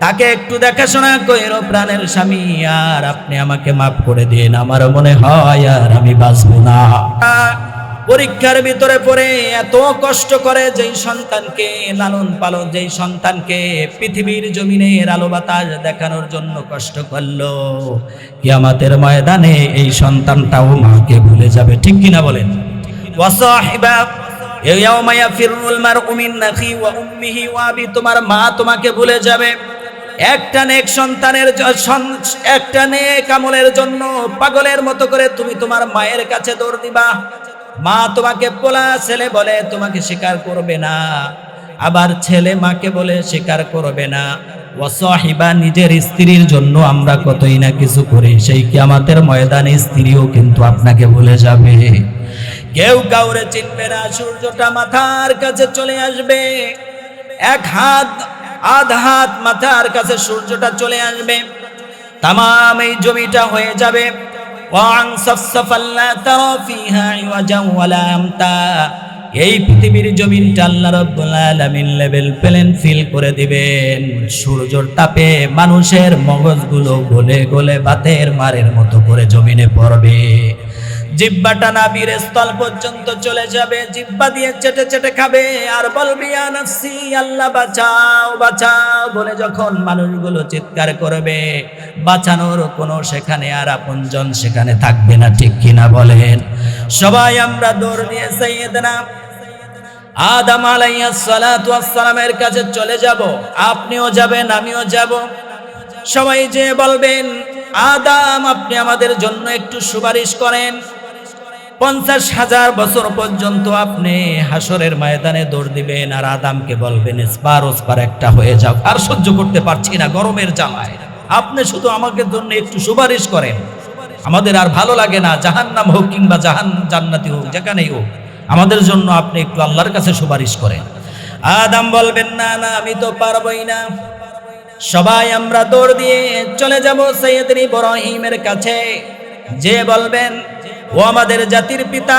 তাকে একটু দেখাশোনা কইরো প্রাণের স্বামী, আর আপনি আমাকে মাফ করে দিন, আমার মনে হয় আর আমি বাঁচবো না। পরীক্ষার ভিতরে পড়ে এত কষ্ট করে যেই সন্তানকে লালন পালন, যেই সন্তানকে পৃথিবীর জমিনের আলো বাতাস দেখানোর জন্য কষ্ট করলো, কিয়ামতের ময়দানে এই সন্তানটাও মাকে ভুলে যাবে। ঠিক কিনা বলেন? ওয়াসাহিবা ইয়াউমা ইয়াফিরুল মারউ মিন আখি ওয়া উম্মিহি ওয়া আবি, তোমার মা তোমাকে ভুলে যাবে। একটা নেক সন্তানের, একটা নেক আমলের জন্য পাগলের মতো করে তুমি তোমার মায়ের কাছে দৌড় দিবা। মা তোমাকে পোলা ছেলে বলে তোমাকে স্বীকার করবে না, আবার ছেলে মাকে বলে স্বীকার করবে না। ওয়াসাহিবা, নিজের স্ত্রীর জন্য আমরা কতই না কিছু করি, সেই কিয়ামতের ময়দানে স্ত্রীও কিন্তু আপনাকে ভুলে যাবে। কেউ কাউরে চিনবে না। সূর্যটা মাথার কাছে চলে আসবে, এক হাত আধা হাত মাথার কাছে সূর্যটা চলে আসবে, তামাম এই জমিটা হয়ে যাবে ওয়াং সাফসাফাল্লা তারা ফিহা ওয়াজা ওয়ালা আমতা। এই পৃথিবীর জমিনটা আল্লাহ রাব্বুল আলামিন লেভেল প্লেন ফিল করে দিবেন। সূর্যের তাপে মানুষের মগজগুলো গলে গলে বাতের মারের মতো করে জমিনে পড়বে। জিহ্বাটা নাভির স্থল পর্যন্ত চলে যাবে, জিহ্বা দিয়ে চেটে চেটে খাবে আর বলবি ইয়া নাফসি, আল্লাহ বাঁচাও বাঁচাও বলে যখন মানুষগুলো চিৎকার করবে, বাঁচানোর কোনো সেখানে আর আপনজন সেখানে থাকবে না। ঠিক কিনা বলেন? সবাই আমরা দৌড় দিয়ে সাইয়েদনা আদম আলাইহিস সালাতু ওয়াস সালামের কাছে চলে যাব। আপনিও যাবেন, আমিও যাব। সবাই যে বলবেন, আদম আপনি আমাদের জন্য একটু সুপারিশ করেন। 50,000 বছর পর্যন্ত আপনি হাসরের ময়দানে দৌড় দিবেন আর আদমকে বলবেন স্পার ওস্পার একটা হয়ে যাও, আর সহ্য করতে পারছি না গরমের জ্বালায়, আপনি শুধু আমাকে জন্য একটু সুপারিশ করেন, আমাদের আর ভালো লাগে না, জাহান্নাম হোক কিংবা জান্নাতি হোক, যেখানেই হোক আমাদের জন্য আপনি একটু আল্লাহর কাছে সুপারিশ করেন। আদম বলবেন না না, আমি তো পারবই না। সবাই আমরা দৌড় দিয়ে চলে যাব সাইয়েদনা ইব্রাহিমের কাছে, যে বলবেন ও আমাদের জাতির পিতা,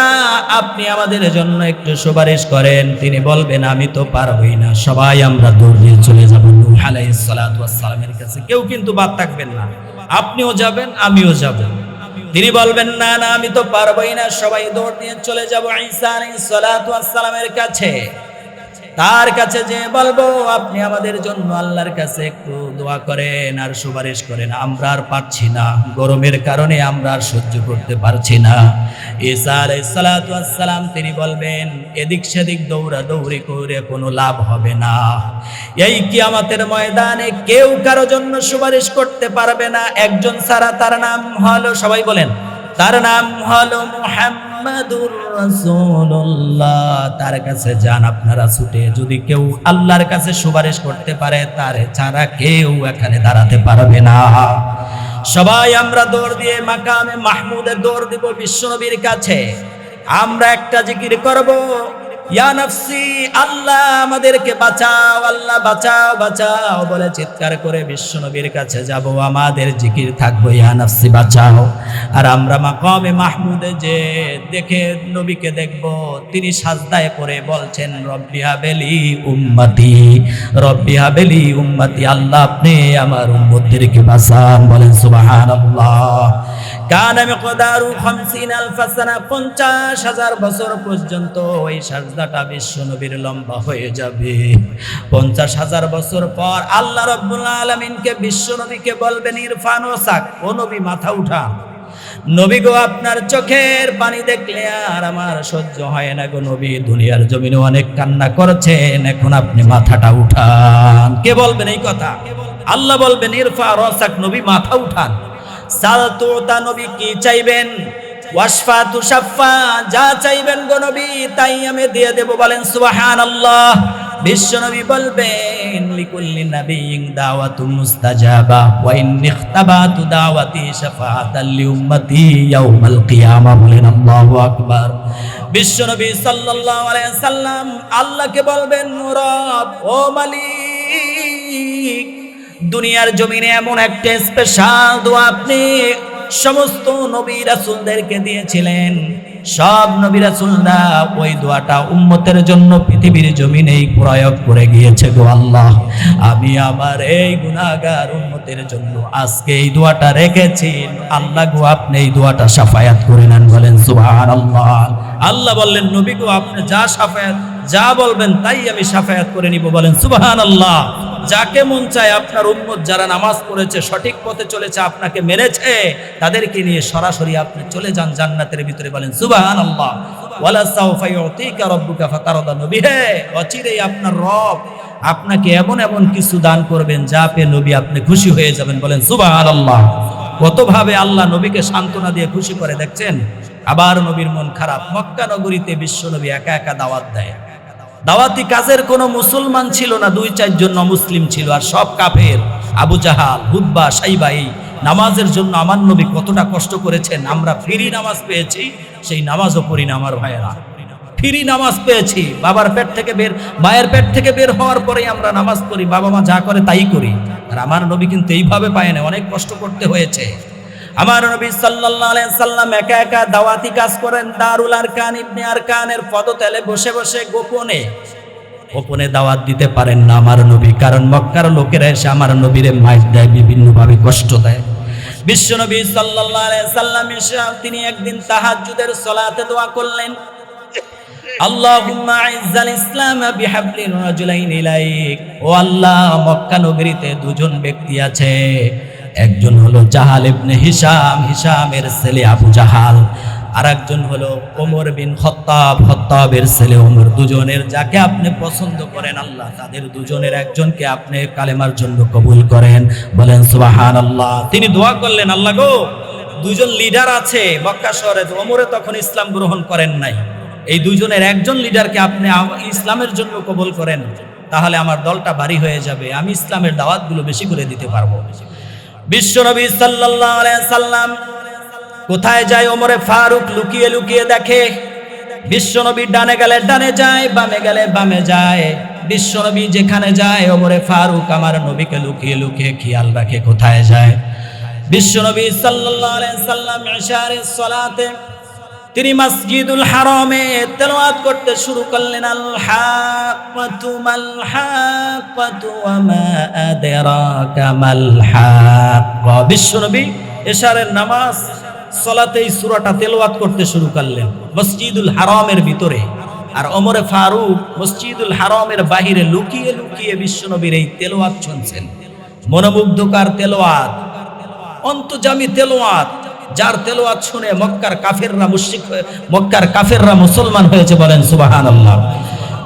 আপনি আমাদের জন্য একটু সুপারিশ করেন। তিনি বলবেন আমি তো পারবই না। সবাই আমরা দৌড় দিয়ে চলে যাব নূহ আলাইহিস সালাতু ওয়াস সালামের কাছে। কেউ কিন্তু বাদ থাকবেন না, আপনিও যাবেন, আমিও যাব। তিনি বলবেন না না, আমি তো পারবই না। সবাই দৌড় দিয়ে চলে যাব ঈসা আলাইহিস সালাতু ওয়াস সালামের কাছে। তার কাছে যে বলবো আপনি আমাদের জন্য আল্লাহর কাছে একটু দোয়া করেন আর সুপারিশ করেন, আমরা আর পারছি না, গরমের কারণে আমরা আর সহ্য করতে পারছি না। ঈসা আলাইহিস সালাতু ওয়াস সালাম তিনি বলবেন এদিক সেদিক দৌড়াদৌড়ি করে কোনো লাভ হবে না, এই কিয়ামতের ময়দানে কেউ কারো জন্য সুপারিশ করতে পারবে না একজন ছাড়া, তার নাম হলো, সবাই বলেন, তার নাম হলো মুহাম্মাদুর রাসূলুল্লাহ। তার কাছে যান আপনারা ছুটে, যদি কেউ আল্লাহর কাছে সুপারিশ করতে পারে তার ছাড়া কেউ এখানে দাঁড়াতে পারবে না। সবাই আমরা দৌড় দিয়ে মাকামে মাহমুদে দৌড় দিব বিশ্বনবীর কাছে। আমরা একটা জিকির করব, ইয়া নাফসি, আল্লাহ আমাদেরকে বাঁচাও, আল্লাহ বাঁচাও বাঁচাও বলে চিৎকার করে বিশ্বনবীর কাছে যাব। আমাদের জিকির থাকবো ইয়া নাফসি বাঁচাও। আর আমরা মাকামে মাহমুদে যে দেখে নবীকে দেখব, তিনি সাজদায় পড়ে বলছেন রব্বি হাবেলি উম্মতি, রব্বি হাবেলি উম্মতি, আল্লাহ আপনি আমার উম্মতদেরকে বাঁচান, বলেন সুবহানাল্লাহ। কানা মিকদারু 50,000 সানা, 50,000 বছর পর্যন্ত ওই সাজদাটা বিশ্বনবীর লম্বা হয়ে যাবে। 50,000 বছর পর আল্লাহ রাব্বুল আলামিনকে বিশ্বনবীকে বলবেন ইরফান ওয়াসাক, ও নবী মাথা উঠান। নবী গো আপনার চোখের পানি দেখলে আর আমার সহ্য হয় না গো নবী, দুনিয়ার জমিনে অনেক কান্না করেছেন, এখন আপনি মাথাটা উঠান। কে বলবেন এই কথা? আল্লাহ বলবেন ইরফা ওয়াসাক, নবী মাথা উঠান। সালতুতা, নবী কি চাইবেন? ওয়াশফা তুশাফা, যা চাইবেন গো নবী তাই আমি দিয়ে দেব, বলেন সুবহানাল্লাহ। বিশ্বনবী বলবেন লিকুল্লি নাবিয়্যিন দাওয়াতুন মুস্তাজাবা ওয়া ইন্নী ইখতাবাতু দাওয়াতি শাফাআতাল লিউম্মতি ইয়াউমাল কিয়ামা, বলেন আল্লাহু আকবার। বিশ্বনবী সাল্লাল্লাহু আলাইহি সাল্লাম আল্লাহকে বলবেন রব, ও মালিক, দুনিয়ার জমিনে এমন একটা স্পেশাল দোয়া আপনি সমস্ত নবী রাসূলদেরকে দিয়েছিলেন, সব নবী রাসূলরা ওই দোয়াটা উম্মতের জন্য পৃথিবীর জমিনেই প্রয়োগ করে গিয়েছে গো আল্লাহ। আমি আমার এই গুনাহগার উম্মতের জন্য আজকে এই দোয়াটা রেখেছি, আল্লাহ গো আপনি এই দোয়াটা শাফায়াত করে নেন, বলেন সুবহানাল্লাহ। আল্লাহ বললেন নবী গো আপনি যা শাফায়াত, যা বলবেন তাই আমি শাফায়াত করে নিব, বলেন সুবহানাল্লাহ। যাকে মন চায় আপনার উম্মত যারা নামাজ পড়েছে, সঠিক পথে চলেছে, আপনাকে মেনেছে, তাদেরকে নিয়ে সরাসরি আপনি চলে যান জান্নাতের ভিতরে, বলেন সুবহানাল্লাহ। ওয়ালা সাওফা ইউতিকা রাব্বুকা ফাতারদা, নবী হে অচিরেই আপনার রব আপনাকে এমন এমন কিছু দান করবেন যা পেয়ে নবী আপনি খুশি হয়ে যাবেন, বলেন সুবহানাল্লাহ। কতভাবে আল্লাহ নবীকে সান্ত্বনা দিয়ে খুশি করে দেখছেন। আবার নবীর মন খারাপ, মক্কা নগরীতে বিশ্ব নবী একা একা দাওয়াত দেয়। দাওয়াতি কাজের কোনো মুসলমান ছিল না, 2-4 জন মুসলিম ছিল, আর সব কাফের। আবু জাহাল, উতবা, শাইবা। এই নামাজের জন্য আমার নবী কতটা কষ্ট করেছেন। আমরা ফ্রি নামাজ পেয়েছি, সেই নামাজও পড়ি না আমার ভাইয়েরা। ফ্রি নামাজ পেয়েছি, বাবার পেট থেকে বের, মায়ের পেট থেকে বের হওয়ার পরে আমরা নামাজ পড়ি, বাবা মা যা করে তাই করি। আর আমার নবী কিন্তু এইভাবে পায় না, অনেক কষ্ট করতে হয়েছে। আমার নবী সাল্লাল্লাহু আলাইহি সাল্লাম একা একা দাওয়াতি কাজ করেন। দারুল আরকান ইবনে আরকানের পদতলে বসে বসে গোপনে দাওয়াত দিতে পারেন না আমার নবী, কারণ মক্কার লোকেরা এসে আমার নবীরে মাইর দেয়, বিভিন্নভাবে কষ্ট দেয়। বিশ্বনবী সাল্লাল্লাহু আলাইহি সাল্লাম তিনি একদিন তাহাজ্জুদের সালাতে দোয়া করলেন, আল্লাহুম্মা আইজ্জাল ইসলাম বিহাবলিন রাজুলাইন ইলাইক। ও আল্লাহ, মক্কা নগরীতে দুজন ব্যক্তি আছে, একজন হলো জাহাল ইবনে হিশাম, হিশামের ছেলে আবু জাহাল, আর একজন হলো ওমর বিন খাত্তাব, খাত্তাবের ছেলে ওমর। দুজনের যাকে আপনি পছন্দ করেন আল্লাহ তাদের দুজনের একজনকে আপনি কালেমার জন্য কবুল করেন, বলেন সুবহানাল্লাহ। তিনি দোয়া করলেন, আল্লাহ গো, দুজন লিডার আছে মক্কা শহরে, ওমরে তখন ইসলাম গ্রহণ করেন নাই, এই দুজনের একজন লিডারকে আপনি ইসলামের জন্য কবুল করেন, তাহলে আমার দলটা ভারী হয়ে যাবে, আমি ইসলামের দাওয়াতগুলো বেশি করে দিতে পারবো। বিশ্বনবী সাল্লাল্লাহু আলাইহি সাল্লাম কোথায় যায়? ওমরে ফারুক লুকিয়ে লুকিয়ে দেখে। বিশ্বনবী ডানে গেলে ডানে যায়, বামে গেলে বামে যায়। বিশ্বনবী যেখানে যায় ওমরে ফারুক আমার নবীকে লুকিয়ে লুকিয়ে খেয়াল রাখে কোথায় যায়। বিশ্বনবী সাল্লাল্লাহু আলাইহি সাল্লাম ইশার সালাতে তিনি মসজিদুল হারামে তেলাওয়াত করতে শুরু করলেন, আল হাক্কাতু মাল হাক্কাতু ওয়া মা আদরাকা মাল হাক্কা। বিশ্বনবী ইশারের নামাজ সালাতে এই সূরাটা তেলাওয়াত করতে শুরু করলেন মসজিদুল হারামের ভিতরে। আর ওমরে ফারুক মসজিদুল হারামের বাহিরে লুকিয়ে লুকিয়ে বিশ্বনবীর এই তেলাওয়াত শুনছেন। মনোমুগ্ধকর তেলাওয়াত, অন্তর্যামী তেলাওয়াত, যার তেলাওয়াত শুনে মক্কার কাফেররা মুসলমান হয়েছে, বলেন সুবহানাল্লাহ।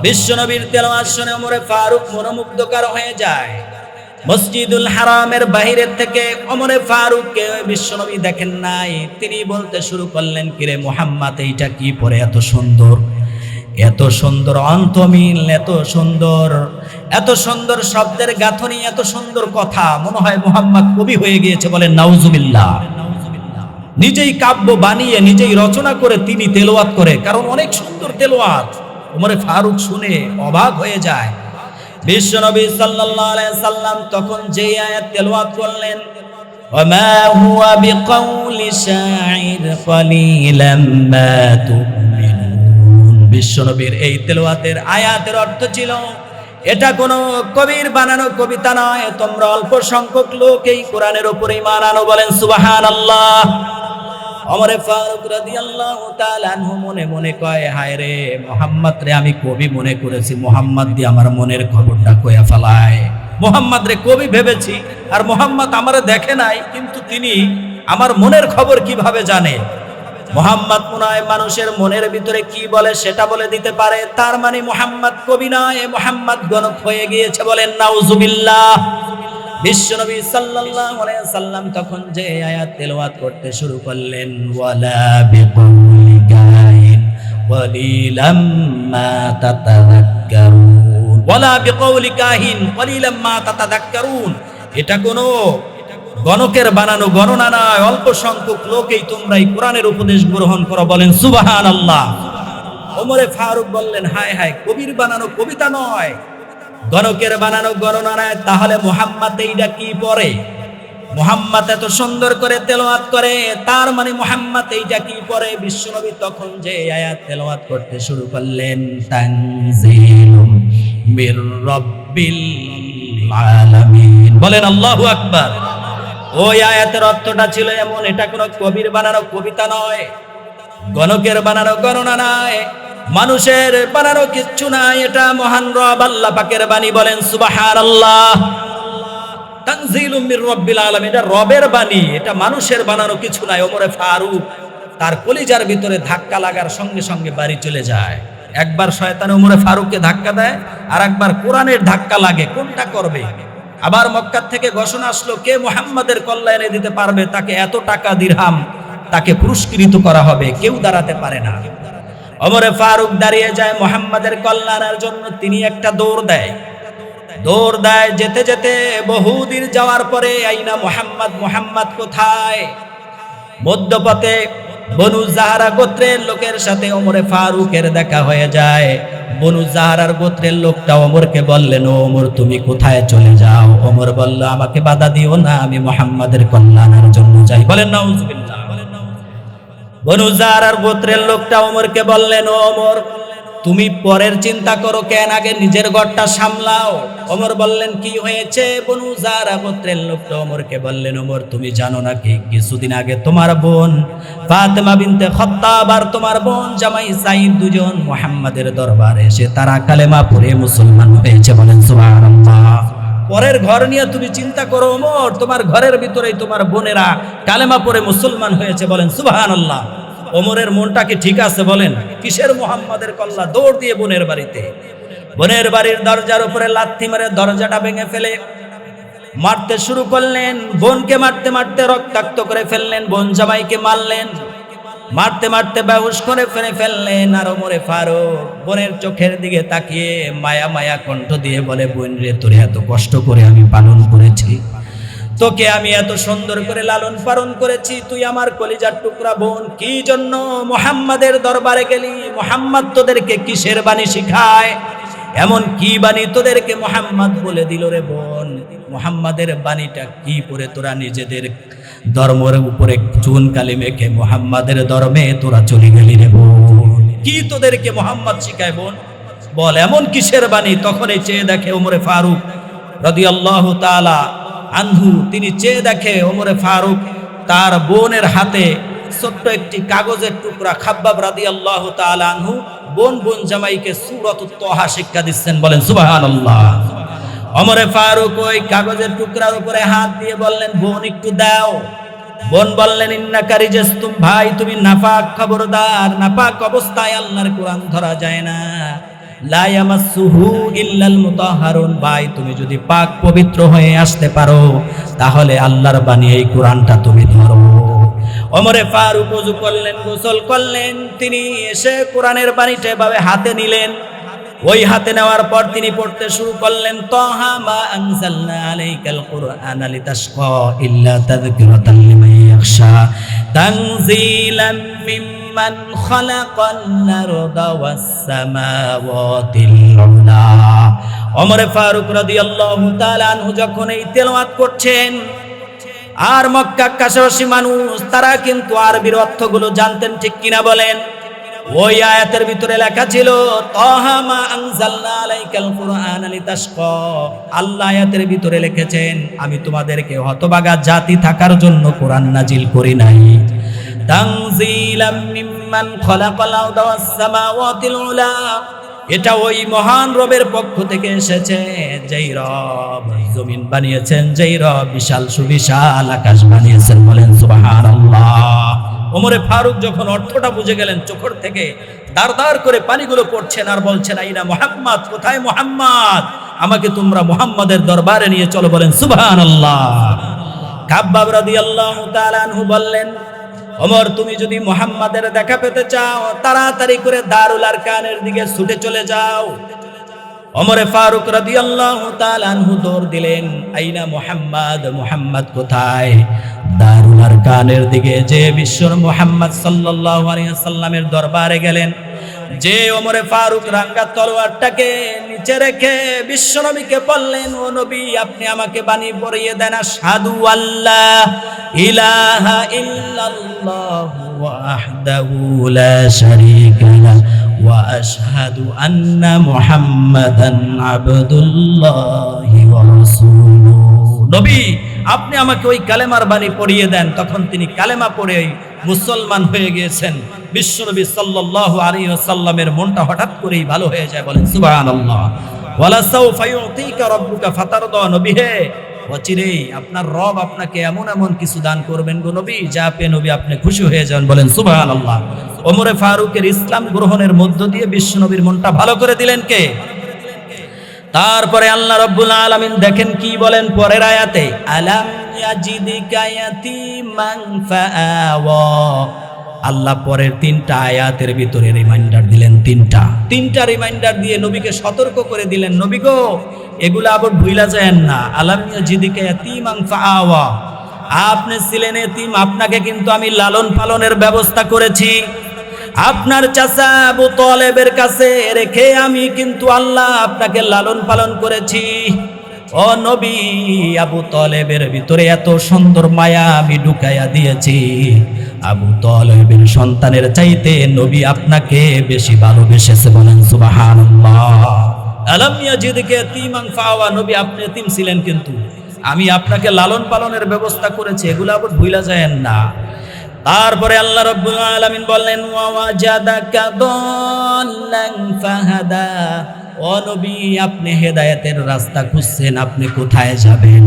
বিশ্বনবীর তেলাওয়াত শুনে ওমরে ফারুক মনোমুগ্ধকর হয়ে যায়। মসজিদুল হারামের বাহিরের থেকে ওমরে ফারুককে বিশ্বনবী দেখেন নাই। তিনি বলতে শুরু করলেন, কিরে মুহাম্মদ, এইটা কি পরে এত সুন্দর, এত সুন্দর অন্তমিল, এত সুন্দর শব্দের গাঁথনি, এত সুন্দর কথা, মনে হয় মুহাম্মদ কবি হয়ে গিয়েছে, বলেন নাউজুবিল্লাহ। নিজেই কাব্য বানিয়ে নিজেই রচনা করে তিনি তেলাওয়াত করে, কারণ অনেক সুন্দর তেলাওয়াত। ওমরে ফারুক শুনে অবাক হয়ে যায়। বিশ্বনবী সাল্লাল্লাহু আলাইহি সাল্লাম তখন যে আয়াত তেলাওয়াত করলেন, ওয়ামা হুয়া বিকাউলি শাইর কলিলাম মা তুমিনুন, বিশ্বনবীর এই তেলাওয়াতের আয়াতের অর্থ ছিল, এটা কোনো কবির বানানো কবিতা নয়, তোমরা অল্প সংখ্যক লোক এই কোরআনের উপর ঈমান আনো, বলেন সুবহানাল্লাহ। ওমরে ফারুক রাদিয়াল্লাহু তাআলা আনহু মনে মনে কয়, হায় রে মুহাম্মদ রে আমি কবি মনে করেছি, মুহাম্মদ দিয়ে আমার মনের খবরটা কইয়া ফেলায়। মুহাম্মদ রে কবি ভেবেছি, আর মুহাম্মদ আমারে দেখে নাই, কিন্তু তিনি আমার মনের খবর কিভাবে জানে? মুহাম্মদ মনে হয় মানুষের মনের ভিতরে কি বলে সেটা বলে দিতে পারে, তার মানে মুহাম্মদ কবি নয়, মুহাম্মদ গণক হয়ে গিয়েছে, বলেন নাউজুবিল্লাহ। বিশ্বনবী সাল্লাল্লাহু আলাইহি সাল্লাম তখন যে আয়াত তেলাওয়াত করতে শুরু করলেন, ওয়ালা বিকাউলি কাহিন কলিলাম মা তাতাযাক্কারুন, ওয়ালা বিকাউলি কাহিন কলিলাম মা তাতাযাক্কারুন, এটা কোনো গণকের বানানো গণনা নয়, অল্প সংখ্যক লোকেই তোমরা এই কোরআনের উপদেশ গ্রহণ করো, বলেন সুবহানাল্লাহ। ওমরে ফারুক বললেন, হায় হায়, কবির বানানো কবিতা নয়, গণকের বানানো গণনা নয়, তাহলে মুহাম্মদ এইটা কি পড়ে? মুহাম্মদ এত সুন্দর করে তেলাওয়াত করে, তার মানে মুহাম্মদ এইটা কি পড়ে? বিশ্বনবী তখন যে আয়াত তেলাওয়াত করতে শুরু করলেন, তানজিলুম মির রাব্বিল আলামিন, বলেন আল্লাহু আকবার। ওই আয়াতের অর্থটা ছিল এমন, এটা কোনো কবির বানানো কবিতা নয়, গণকের বানানো গণনা নয়, মানুষের বানানো কিচ্ছু নাই, এটা মহান রব আল্লাহ পাকের বাণী, বলেন সুবহানাল্লাহ। তানজিলুম মির রাব্বিল আলামিন, এটা রবের বাণী, এটা মানুষের বানানো কিছু নাই। ওমরে ফারুক তার কলিজার ভিতরে ধাক্কা লাগার সঙ্গে সঙ্গে বাড়ি চলে যায়। একবার শয়তান ওমরে ফারুককে ধাক্কা দেয়, আর একবার কোরআনের ধাক্কা লাগে, কোনটা করবে? আবার মক্কা থেকে ঘোষণা আসলো, কে মুহাম্মাদের কল্যাণ এনে দিতে পারবে, তাকে এত টাকা দিরহাম তাকে পুরস্কৃত করা হবে। কেউ দাঁড়াতে পারে না। ওমরে ফারুক দাঁড়িয়ে যায় মুহাম্মাদের কল্যাণের জন্য। তিনি একটা দৌড় দেয়, যেতে যেতে বহুদূর যাওয়ার পরে, আইনা মুহাম্মদ, মুহাম্মদ কোথায়? মধ্যপথে বনু জাহরা গোত্রের লোকের সাথে ওমরে ফারুকের দেখা হয়ে যায়। বনু জাহরার গোত্রের লোকটা ওমরকে বললেন, ও ওমর, তুমি কোথায় চলে যাও? ওমর বলল, আমাকে বাধা দিও না, আমি মুহাম্মাদের কল্যাণের জন্য যাই, বলেন নাউজুবিল্লাহ। বনু জাহরার গোত্রের লোকটা ওমরকে বললেন, ও ওমর, তুমি পরের চিন্তা করো কেন, আগে নিজের ঘরটা সামলাও। ওমর বললেন, কি হয়েছে? বনু জাহরা গোত্রের লোকটা ওমরকে বললেন, ওমর, তুমি জানো নাকি কিছুদিন আগে তোমার বোন ফাতেমা বিনতে খাত্তাব আর তোমার বোন জামাই সাঈদ দুজন মুহাম্মাদের দরবারে এসে তারা কালেমা পড়ে মুসলমান হয়েছে, বলেন সুবহানাল্লাহ। পরের ঘর নিয়ে তুমি চিন্তা করো ওমর, তোমার ঘরের ভিতরেই তোমার বোনেরা কালেমা পড়ে মুসলমান হয়েছে, বলেন সুবহানাল্লাহ। ওমরের মনটা কি ঠিক আছে? বলেন, কিসের মুহাম্মাদের কল্যাণ? দৌড় দিয়ে বোনের বাড়ির দরজার উপরে লাথি মেরে দরজাটা ভেঙে ফেলে মারতে শুরু করলেন। বোনকে মারতে মারতে রক্তাক্ত করে ফেললেন, বোন জামাইকে মারলেন, মারতে মারতে বেহুশ করে ফেললেন। আর ওমরে ফারুক বোনের চোখের দিকে তাকিয়ে মায়া মায়া কণ্ঠ দিয়ে বলে, বোন রে, তোরে এত কষ্ট করে আমি পালন করেছি, তোকে আমি এত সুন্দর করে লালন পালন করেছি, তুই আমার কলিজার টুকরা বোন, কি জন্য মুহাম্মাদের দরবারে গেলি? মুহাম্মদ তোদেরকে কিসের বাণী শিখায়? এমন কি বাণী তোদেরকে মুহাম্মদ বলে দিল রে বোন? মুহাম্মাদের বাণীটা কি পড়ে তোরা নিজেদের ধর্মের উপরে চুন কালি মেখে মুহাম্মাদের ধর্মে তোরা চলে গেলি রে বোন? কি তোদেরকে মুহাম্মদ শিখায় বোন? বল, এমন কিসের বাণী? তখনই চেয়ে দেখে ওমরে ফারুক রাদিয়াল্লাহু তাআলা আনহু, তিনি চেয়ে দেখে ওমরে ফারুক তার বোনের হাতে ছোট্ট একটি কাগজের টুকরা, খাব্বাব রাদিয়াল্লাহু তাআলা আনহু বোন বোন জামাইকে সূরাতুত তাহা শিক্ষা দিচ্ছেন, বলেন সুবহানাল্লাহ। ওমরে ফারুক ওই কাগজের টুকরার উপরে হাত দিয়ে বললেন, বোন একটু দাও। বোন বললেন, ইন্নাকা রিজস্তুম, ভাই তুমি নাপাক, খবরদার, নাপাক অবস্থায় আল্লাহর কোরআন ধরা যায় না। লা ইয়ামাসসুহু ইল্লাল মুতাহহারুন, ভাই তুমি যদি পাক পবিত্র হয়ে আসতে পারো তাহলে আল্লাহর বাণী এই কোরআনটা তুমি ধরো। ওমরে ফারুক ওযু করলেন, গোসল করলেন, তিনি এসে কোরআনের বাণীটা এভাবে হাতে নিলেন। ওই হাতে নেওয়ার পর তিনি পড়তে শুরু করলেন, তাহা মা আনজালনা আলাইকাল কুরআনা লিতাশকা ইল্লা তাযকিরাতাল লিমান ইয়াখশা তানজিলাম মিম্মান খালাকান আরদা ওয়াস সামাওয়াতিল উলা। ওমর ফারুক রাদিয়াল্লাহু তাআলা আনহু যখন এই তেলাওয়াত করছেন, আর মক্কা কাছাকাছি মানুষ তারা কিন্তু আরবির অর্থগুলো জানতেন, ঠিক কিনা বলেন? ওই আয়াতের ভিতরে লেখা ছিল, তাহা মা আনজালনা আলাইকাল কুরআনা লিতাশকা, আল্লাহ আয়াতের ভিতরে লিখেছেন, আমি তোমাদেরকে হতভাগা জাতি থাকার জন্য কোরআন নাজিল করি নাই। তানজিলাম মিম্মান খালাকাল আরদা ওয়াস সামাওয়াতিল উলা, এটা ওই মহান রবের পক্ষ থেকে এসেছে, যেই রব জমিন বানিয়েছেন, যেই রব বিশাল সুবিশাল আকাশ বানিয়েছেন, বলেন সুবহানাল্লাহ। ওমরে ফারুক যখন অর্থটা বুঝে গেলেন, চোখের থেকে দাঁড় দাঁড় করে পানিগুলো পড়ছেন আর বলছেন, আইনা মুহাম্মদ, কোথায় মুহাম্মদ, আমাকে তোমরা মুহাম্মাদের দরবারে নিয়ে চলো, বলেন সুবহানাল্লাহ। খাব্বাব রাদিয়াল্লাহু তাআলা আনহু বললেন, ওমর তুমি যদি মুহাম্মাদের দেখা পেতে চাও তাড়াতাড়ি করে দারুল আরকানের দিকে ছুটে চলে যাও। ওমরে ফারুক রাদিয়াল্লাহু তাআলা আনহু দৌড় দিলেন, আইনা মুহাম্মদ, মুহাম্মদ কোথায়? দারুল আরকানের দিকে যে বিশ্বর মুহাম্মদ সাল্লাল্লাহু আলাইহি ওয়াসাল্লামের দরবারে গেলেন, যে ওমরে ফারুক রাঙ্গা তলোয়ারটাকে নিচে রেখে বিশ্বনবীকে বললেন, ও নবী আপনি আমাকে বাণী পড়িয়ে দেন, আশহাদু আল্লা ইলাহা ইল্লাল্লাহু ওয়াহদাহু লা শারীকা লাহু ওয়া আশহাদু আন্না মুহাম্মাদান আবদুল্লাহি ওয়া রাসূলুহু। নবী আপনি আমাকে ওই কালেমার বাণী পড়িয়ে দেন। তখন তিনি কালেমা পড়ে মুসলমান হয়ে গিয়েছেন। বিশ্বনবী সাল্লাল্লাহু আলাইহি ওয়াসাল্লামের মনটা হঠাৎ করেই ভালো হয়ে যায়, বলেন সুবহানাল্লাহ। ওয়ালা সাউফা ইউতিকা রাব্বুকা ফাতারদা, নবী হে অচিরেই আপনার রব আপনাকে এমন এমন কিছু দান করবেন গো নবী, যা পেয়ে নবী আপনি খুশি হয়ে যান, বলেন সুবহানাল্লাহ। ওমরে ফারুকের ইসলাম গ্রহণের মধ্য দিয়ে বিশ্বনবীর মনটা ভালো করে দিলেন কে? তারপরে আল্লাহ রাব্বুল আলামিন দেখেন কি বলেন পরের আয়াতে, আলাম ইয়াজিদিকা ইয়াতীমান ফাআওয়া। আল্লাহ পরের তিনটা আয়াতের ভিতরে রিমাইন্ডার দিলেন, তিনটা রিমাইন্ডার দিয়ে নবীকে সতর্ক করে দিলেন, নবী গো এগুলা আবার ভুলা যায়েন না। আলাম ইয়াজিদিকা ইয়াতীমান ফাআওয়া, আপনি ছিলেন এতিম, আপনাকে কিন্তু আমি লালন পালনের ব্যবস্থা করেছি। আপনার চাচা আবু তালেবের কাছে রেখে আমি কিন্তু আল্লাহ আপনাকে লালন পালন করেছি। ও নবী, আবু তালেবের ভিতরে এত সুন্দর মায়া আমি ঢুকাইয়া দিয়েছি, আবু তালেবের সন্তানের চাইতে নবী আপনাকে বেশি ভালোবেসেছে, বলেন সুবহানাল্লাহ। আলাম ইয়াজিদকা ইয়াতীমান ফাআওয়া, নবী আপনি এতিম ছিলেন কিন্তু আমি আপনাকে লালন পালনের ব্যবস্থা করেছি, এগুলো আবার ভুলা যায়েন না। তারপরে আল্লাহ রাব্বুল আলামিন বললেন, ওয়া ওয়াজাদাকা দাল্লান ফাহাদা, ও নবী আপনি হেদায়েতের রাস্তা খুঁজছেন, আপনি কোথায় যাবেন?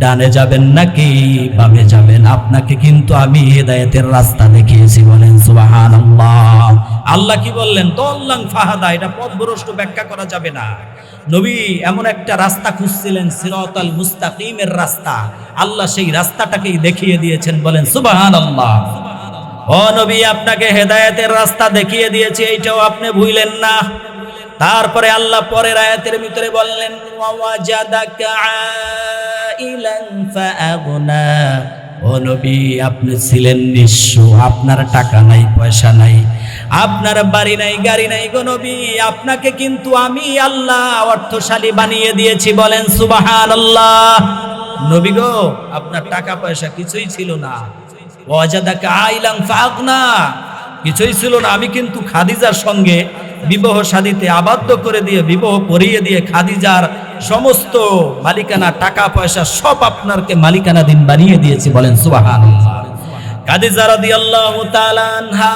ডানে যাবেন নাকি বামে যাবেন? আপনাকে কিন্তু আমি হেদায়েতের রাস্তা দেখিয়েছি, বলেন সুবহানাল্লাহ। আল্লাহ কি বললেন? দাল্লান ফাহাদা, এটা পথভ্রষ্ট ব্যাখ্যা করা যাবে না। নবী এমন একটা রাস্তা খুঁজছিলেন, সিরাতাল মুস্তাকিমের রাস্তা, আল্লাহ সেই রাস্তাটাকেই দেখিয়ে দিয়েছেন, বলেন সুবহানাল্লাহ। ও নবী আপনাকে হেদায়েতের রাস্তা দেখিয়ে দিয়েছে, এইটাও আপনি ভুলেন না। তারপরে আল্লাহ পরের আয়াতের ভিতরে বললেন, ওয়া ওয়াজাদাকা আইলান ফাআগনা, ও নবী আপনি ছিলেন নিঃস্ব, আপনার টাকা নাই পয়সা নাই, আপনার বাড়ি নাই গাড়ি নাই গো নবী, আপনাকে কিন্তু আমি আল্লাহ অর্থশালী বানিয়ে দিয়েছি, বলেন সুবহানাল্লাহ। নবী গো আপনার টাকা পয়সা কিছুই ছিল না, ওয়াজাদাকা আইলান ফাআগনা, কিছুই ছিল না, আমি কিন্তু খাদিজার সঙ্গে বিবাহ শাদীতে আবদ্ধ করে দিয়ে বিবাহ করিয়ে দিয়ে খাদিজার সমস্ত মালিকানা টাকা পয়সা সব আপনারকে মালিকানা দিন বানিয়ে দিয়েছি, বলেন সুবহানাল্লাহ। খাদিজা রাদিয়াল্লাহু তাআলা আনহা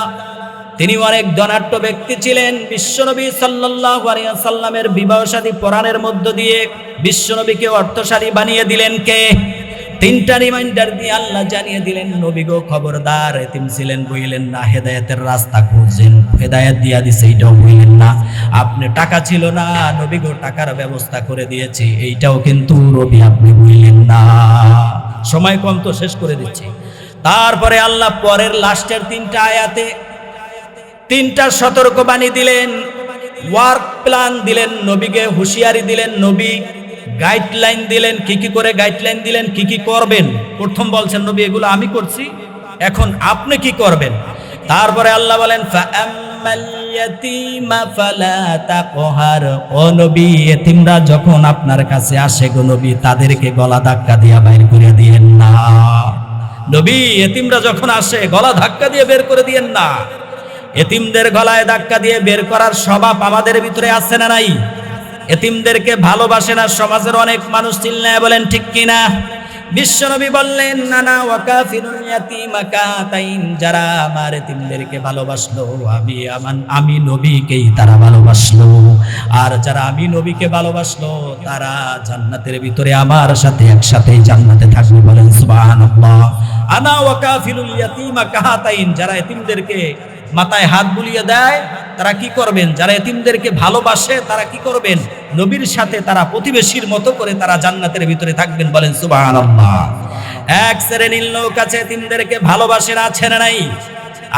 তিনি অনেক ধনাঢ্য ব্যক্তি ছিলেন। বিশ্বনবী সাল্লাল্লাহু আলাইহি ওয়াসাল্লামের বিবাহ শাদী পড়ানোর মধ্য দিয়ে বিশ্বনবীকে অর্থশালী বানিয়ে দিলেন কে? তিনটা রিমাইন্ডার দিয়ে আল্লাহ জানিয়ে দিলেন, নবী গো খবরদার, এতিম ছিলেন বইলেন না, হেদায়েতের রাস্তা খুঁজছেন, হেদায়েত দিয়া দিছে এইটাও বইলেন না। আপনি টাকা ছিল না, নবী গো টাকার ব্যবস্থা করে দিয়েছি, এইটাও কিন্তু নবী আপনি বইলেন না। সময় কম তো শেষ করে দিচ্ছি। তারপরে আল্লাহ পরের লাস্টের তিনটা আয়াতে তিনটা সতর্কবাণী দিলেন, ওয়ার্ক প্ল্যান দিলেন, নবীকে হুঁশিয়ারি দিলেন, নবী গাইডলাইন দিলেন, কি কি করে গাইডলাইন দিলেন, কি কি করবেন। প্রথম বলছেন নবী এগুলো আমি করছি, এখন আপনি কি করবেন। তারপরে আল্লাহ বলেন ফাআম্মাল ইয়াতীমা ফালা তাকহার, ও নবী এতিমরা যখন আপনার কাছে আসে গো নবী, তাদেরকে গলা ধাক্কা দিয়ে বাইর করে দিয়েন না। নবী এতিমরা যখন আসে গলা ধাক্কা দিয়ে বের করে দিয়েন না। এতিমদের গলায় ধাক্কা দিয়ে বের করার স্বভাব আমাদের ভিতরে আছে না নাই? এতিমদেরকে ভালোবাসে না সমাজের অনেক মানুষ, চিল্লায় বলেন ঠিক কিনা? বিশ্বনবী বললেন নানা ওয়াকাফিরুল ইয়াতীমা কাতাইন, যারা আমার এতিমদেরকে ভালোবাসলো আমি নবীকেই তারা ভালোবাসলো, আর যারা আমি নবীকে ভালোবাসলো তারা জান্নাতের ভিতরে আমার সাথে একসাথেই জান্নাতে থাকবে। বলেন সুবহানাল্লাহ। আনা ওয়াকাফিরুল ইয়াতীমা কাতাইন, যারা এতিমদেরকে মাথায় হাত বুলিয়ে দেয় তারা কি করবেন? যারা এতিমদেরকে ভালোবাসে তারা কি করবেন? নবীর সাথে তারা প্রতিবেশীর মতো করে তারা জান্নাতের ভিতরে থাকবেন। বলেন সুবহানাল্লাহ। এক শ্রেণীর লোক আছে এতিমদেরকে ভালোবাসে না, আছে না নাই?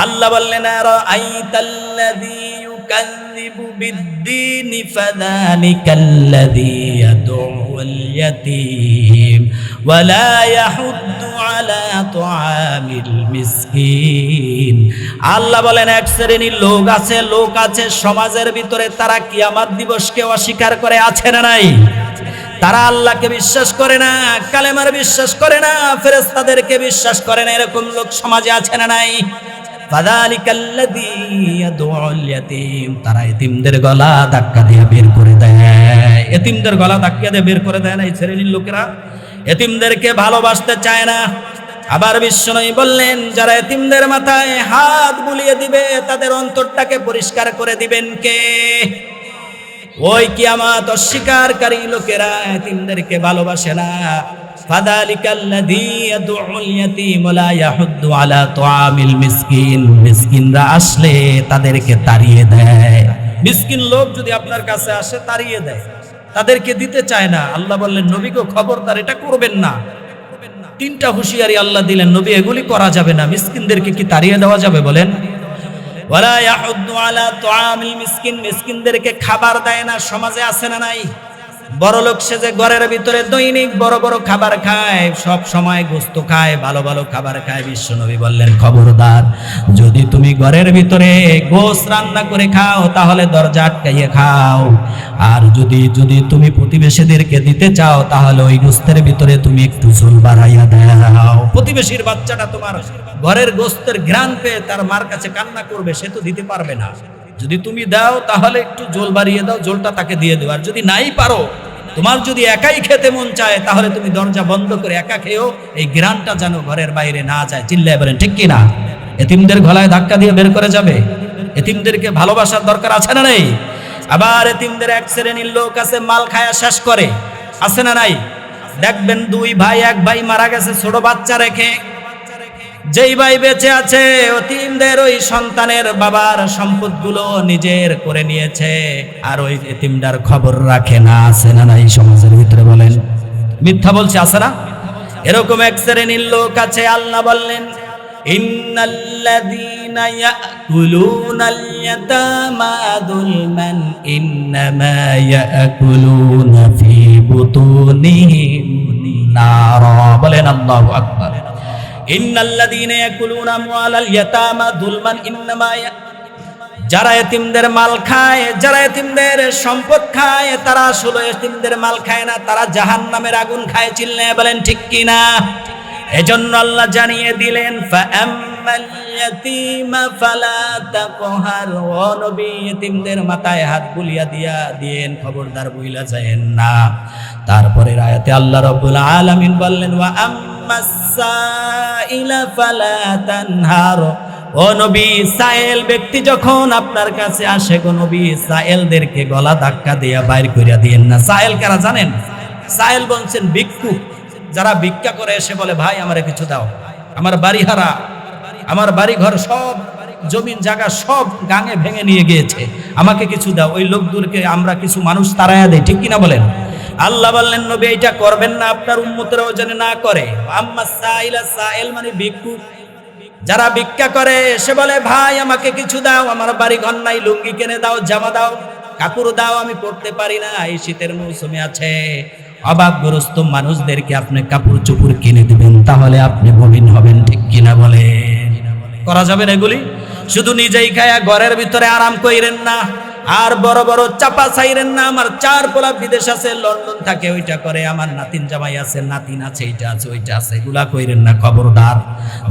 আল্লাহ বললেন আরাআইতাল্লাযী ইউকাযযিবু বিদ্দীনি ফাযালিকাল্লাযী ইয়াদউল ইয়াতীম ওয়া লা ইয়াহুদ্দু আলা তুআমিল মিসকিন। আল্লাহ বলেন এক শ্রেণীর লোক আছে সমাজের ভিতরে, তারা কিয়ামত দিবসকে অস্বীকার করে, আছে না নাই? তারা আল্লাহকে বিশ্বাস করে না, কালেমার বিশ্বাস করে না, ফেরেশতাদেরকে বিশ্বাস করে না, এরকম লোক সমাজে আছে না নাই? ফাযালিকাল্লাযী ইয়াদউল ইয়াতীম, তারা এতিমদের গলা ধাক্কা দিয়ে বের করে দেয়। এতিমদের গলা ধাক্কা দিয়ে বের করে দেয় না এই শ্রেণীর লোকেরা, এতিমদেরকে ভালোবাসতে চায় না। আবার বিশ্বনবী বললেন যারা এতিমদের মাথায় হাত বুলিয়ে দিবে তাদের অন্তরটাকে পরিষ্কার করে দিবেন কে? ওই কিয়ামত অস্বীকারী লোকেরা এতিমদেরকে ভালোবাসে না। ফাযালিকাল্লাযী ইয়াদউল ইয়াতীম ওয়া লা ইয়াহুদ্দু আলা তুআমিল মিসকিন, মিসকিনরা আসলে তাদেরকে তাড়িয়ে দেয়। মিসকিন লোক যদি আপনার কাছে আসে তাড়িয়ে দেয়, তাদেরকে দিতে চায় না। আল্লাহ বললেন নবীকে খবরদার এটা করবেন না। তিনটা হুঁশিয়ারি আল্লাহ দিলেন, নবী এগুলি করা যাবে না। মিসকিনদেরকে কি তাড়িয়ে দেওয়া যাবে বলেন? ওয়ালা ইয়াহুদ্দু আলা তুআমিল মিসকিন, মিসকিনদেরকে খাবার দেয় না। সমাজে আছে না নাই? বড় লোক সেজে ঘরের ভিতরে দৈনিক বড় বড় খাবার খায়, সব সময় গোস্ত খায়, ভালো ভালো খাবার খায়। বিশ্বনবী বললেন খবরদার, যদি তুমি ঘরের ভিতরে গোস্ত রান্না করে খাও তাহলে দরজা আটকাইয়ে খাও, আর যদি তুমি প্রতিবেশীদেরকে দিতে চাও তাহলে ওই গোস্তের ভিতরে তুমি একটু ঝোল বাড়াইয়া দাও। প্রতিবেশীর বাচ্চাটা তোমার ঘরের গোস্তের ঘ্রাণ পেয়ে তার মার কাছে কান্না করবে, সে তো দিতে পারবে না। যদি তুমি দাও তাহলে একটু ঝোল বাড়িয়ে দাও, ঝোলটা তাকে দিয়ে দেও। আর যদি নাই পারো, তোমার যদি একাই খেতে মন চায় তাহলে তুমি দরজা বন্ধ করে একা খেও, এই ঘ্রাণটা যেন ঘরের বাইরে না যায়। চিল্লায় বলেন ঠিক কিনা? এতিমদের গলায় ধাক্কা দিয়ে বের করে যাবে? এতিমদেরকে ভালোবাসার দরকার আছে না নেই? আবার এতিমদের এক শ্রেণীর লোক আছে মাল খায়া শেষ করে, আছে না নাই? দেখবেন দুই ভাই, এক ভাই মারা গেছে ছোট বাচ্চা রেখে, যেই ভাই বেঁচে আছে এতিমদের ওই সন্তানের বাবার সম্পদগুলো নিজের করে নিয়েছে, আর ওই এতিমটার খবর রাখে না, আছে না নাই সমাজের ভিতরে? বলেন মিথ্যা বলছে, আছে না? এরকম এক শ্রেণীর লোক আছে। আল্লাহ বললেন ইন্নাল্লাযীনা ইয়াকুলুনাল ইয়াতামা যুলমান ইন্নামা ইয়াকুলুনা ফি বুতুনিহিম নারা। বলেন আল্লাহু আকবার। ইন্নাল্লাযীনা ইয়াকুলুনা আমওয়ালাল ইয়াতামা যুলমান ইন্নামা, যারা এতিমদের মাল খায়, যারা এতিমদের সম্পদ খায়, তারা আসলে এতিমদের মাল খায় না, তারা জাহান্নামের আগুন খায়। চিল্লায়ে বলেন ঠিক কিনা? এজন্য আল্লাহ জানিয়ে দিলেন ফাআম্মাল ইয়াতীমা ফালা তাকহার, ও নবী এতিমদের মাথায় হাত বুলিয়া দিয়েন, খবরদার বুইলা যায়েন না। তারপরে আয়াতে আল্লাহ রাব্বুল আলামিন বললেন ওয়া আম্মাস সাইলা ফালা তানহার, ও নবী, সায়েল ব্যক্তি যখন আপনার কাছে আসে গো নবী, সায়েলদেরকে গলা ধাক্কা দিয়া বাইর কইরা দিয়েন না। সায়েল কারা জানেন? সায়েল বলছেন ভিক্ষুক, যারা ভিক্ষা করে এসে বলে ভাই আমারে কিছু দাও, আমার বাড়ি হারা, আমার বাড়ি ঘর সব জমিন জায়গা সব গাঙে ভেঙে নিয়ে গিয়েছে, আমাকে কিছু দাও। ওই লোকদেরকে আমরা কিছু মানুষ তাড়াইয়া দেই, ঠিক কিনা বলেন? আল্লাহ বললেন নবী এটা করবেন না, আপনার উম্মতেরাও যেন না করে। আম্মা সাইলা, সাইল মানে ভিক্ষুক, যারা ভিক্ষা করে সে বলে ভাই আমাকে কিছু দাও, আমার বাড়ি ঘর নাই, লুঙ্গি কিনে দাও, জামা দাও, কাপড় দাও, আমি পরতে পারি না, এই শীতের মৌসুমে আছে। অভাবগ্রস্ত মানুষদেরকে আপনি কাপড় চোপড় কিনে দিবেন, তাহলে আপনি মুমিন হবেন, ঠিক কিনা বলেন? করা যাবে না এগুলি? শুধু নিজেই খায়া ঘরের ভিতরে আরাম কইরেন না, আর বড় বড় চাপা চাইরেন না। আমার 4 পোলা বিদেশ আছে, লন্ডন থাকে, ওইটা করে, আমার নাতিন জামাই আছে, নাতিন আছে, এইটা আছে, ওইটা আছে, এগুলা কইরেন না। খবরদার,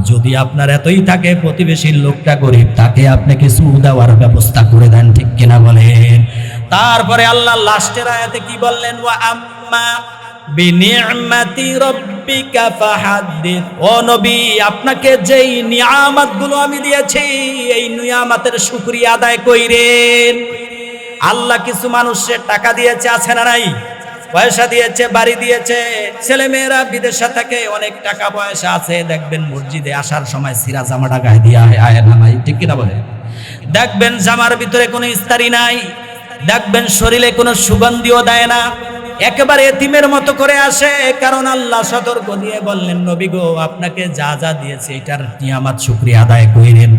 যদি আপনার এতই থাকে, প্রতিবেশীর লোকটা গরিব, তাকে আপনি কিছু দেওয়ার ব্যবস্থা করে দেন, ঠিক কিনা বলেন? তারপরে আল্লাহ লাস্টের আয়াতে কি বললেন? ওয়া আম্মা বিনিআমাতি রাব্বিকা ফাহাদ্দিস। ও নবী, আপনাকে যেই নিয়ামতগুলো আমি দিয়েছি, এই নিয়ামতের শুকরিয়া আদায় কইরেন। আল্লাহ কিছু মানুষের টাকা দিয়েছে, আছে না নাই? পয়সা দিয়েছে, বাড়ি দিয়েছে, ছেলে মেয়েরা বিদেশে থাকে, অনেক টাকা পয়সা আছে, দেখবেন মসজিদে আসার সময় সিরা জামাটা গায়ে দিয়া আয় না নাই, ঠিক কিনা বলে? দেখবেন জামার ভিতরে কোনো ইস্তারি নাই, দেখবেন শরীরে কোনো সুগন্ধিও দেয় না, একেবারে এতিমের মতো করে আসে। কারণ আল্লাহ সতর্ক দিয়ে বললেন নবী গো, আপনাকে যা যা দিয়েছে এটার নিয়ামত শুকরিয়া আদায় কইরেন।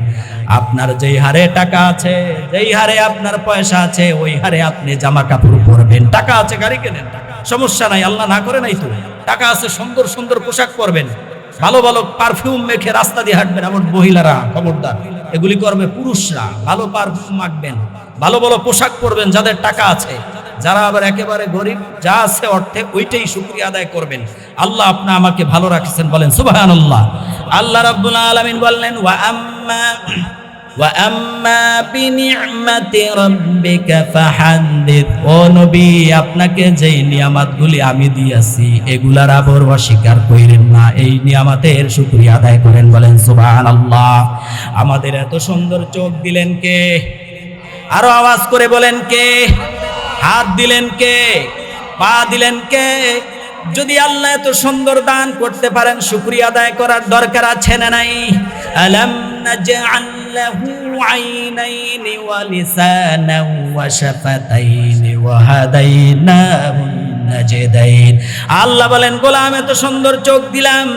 আপনার যেই হারে টাকা আছে, যেই হারে আপনার পয়সা আছে, ওই হারে আপনি জামা কাপড় পরবেন। টাকা আছে গাড়ি কেনেন, সমস্যা নাই, আল্লাহ না করে নাই তো। টাকা আছে, সুন্দর সুন্দর পোশাক পরবেন, ভালো ভালো পারফিউম মেখে রাস্তা দিয়ে হাঁটবেন। এমন মহিলারা খবরদার, এগুলি করবে পুরুষরা। ভালো পারফিউম মাখবেন, ভালো ভালো পোশাক পরবেন যাদের টাকা আছে। যারা আবার একেবারে গরিব, যা আছে অর্থে, ওইটাই শুকরিয়া আদায় করবেন। আল্লাহ আপনি আমাকে ভালো রাখছেন, বলেন সুবহানাল্লাহ। আল্লাহ রাব্বুল আলামিন বললেন ওয়া আম্মা বিনিআমাতি রাব্বিকা ফাহাদ্দিস। ও নবী, আপনাকে যেই নিয়ামতগুলি আমি দিয়েছি, এগুলার আবার অস্বীকার কইরেন না, এই নিয়ামতের শুকরিয়া আদায় করেন, বলেন সুবহানাল্লাহ। আমাদের এত সুন্দর চোখ দিলেন কে? আরো আওয়াজ করে বলেন কে? হাত দিলেন কে? পা দিলেন কে? যদি আল্লাহ এত সুন্দর দান করতে পারেন, শুকরিয়া আদায় করার দরকার আছে না নাই? আলাম নাজআল লাহু আইনাইনি ওয়া লিসানান ওয়া শাফাতাইনি ওয়া হাদাইনাহু নাজদাইন। আল্লাহ বলেন গোলাম, এত সুন্দর চোখ দিলাম,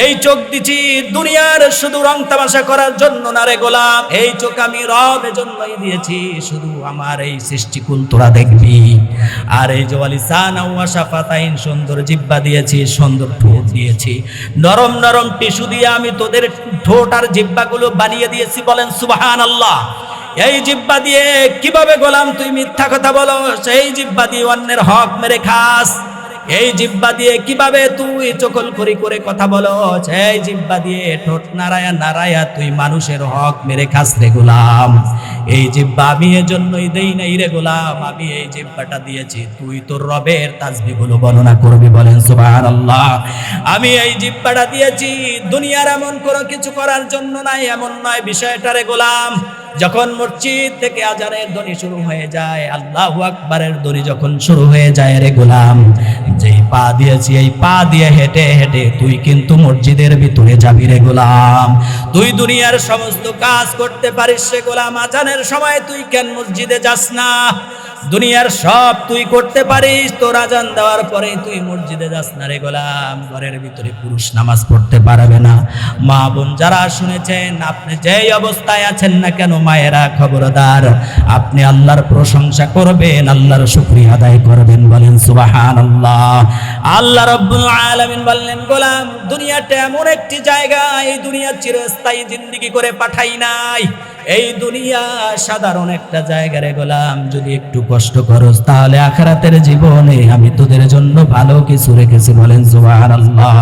এই চোখ দিছি দুনিয়ার শুধু রং তামাশা করার জন্য না রে গোলাম। এই চোখ আমি রব এজন্যই দিয়েছি, শুধু আমার এই সৃষ্টিকুল তোরা দেখবি। আর এই যে ওয়ালিসানা ওয়া শাফাতাইন, সুন্দর জিহ্বা দিয়েছি, সুন্দর ঠোঁট দিয়েছি, নরম নরম টিস্যু দিয়ে আমি তোদের ঠোঁট আর জিহ্বাগুলো বানিয়ে দিয়েছি, বলেন সুবহানাল্লাহ। এই জিহ্বা দিয়ে কিভাবে গোলাম তুই মিথ্যা কথা বলো? সেই জিহ্বা দিয়ে অন্যের হক মেরে খাস। এই জিহ্বা দিয়ে কিভাবে তুই চকলখড়ি করে কথা বলো? এই জিহ্বা দিয়ে ঠোঁট নাড়ায়া নাড়ায়া তুই মানুষের হক মেরে খাস রে গোলাম। এই জিহ্বা আমি এজন্যই দেই নাই রে গোলাম, আমি এই জিহ্বাটা দিয়েছি তুই তোর রবের তাসবিহগুলো বর্ণনা করবি, বলেন সুবহানাল্লাহ। আমি এই জিহ্বাটা দিয়েছি দুনিয়ার এমন কোনো কিছু করার জন্য নাই, এমন নয় বিষয়টা রে গোলাম। যখন মসজিদ থেকে আজানের ধ্বনি শুরু হয়ে যায়, আল্লাহু আকবারের ধ্বনি যখন শুরু হয়ে যায় রে গোলাম, যেই পা দিয়েছি এই পা দিয়ে হেঁটে হেঁটে তুই কিন্তু মসজিদের ভিতরে যাবি রে গোলাম। তুই দুনিয়ার সমস্ত কাজ করতে পারিস রে গোলাম, আজানের সময় তুই কেন মসজিদে যাস না? দুনিয়ার সব তুই করতে পারিস, তোর আজান দেওয়ার পরে তুই মসজিদে যাস না রে গোলাম। ঘরের ভিতরে পুরুষ নামাজ পড়তে পারবে না। মা বোন যারা শুনেছেন, আপনি যেই অবস্থায় আছেন না কেন, মায়েরা খবরদার, আপনি আল্লাহর প্রশংসা করবেন, আল্লাহর শুকরিয়া আদায় করবেন, বলেন সুবহানাল্লাহ। আল্লাহ রাব্বুল আলামিন বললেন গোলাম, দুনিয়াটা এমন একটি জায়গা, এই দুনিয়া চিরস্থায়ী জিন্দেগি করে পাঠাই নাই। এই দুনিয়া সাধারণ একটা জায়গা রে গোলাম, যদি একটু কষ্ট করস তাহলে আখিরাতের জীবনে আমি তোদের জন্য ভালো কিছু রেখেছি, বলেন সুবহানাল্লাহ।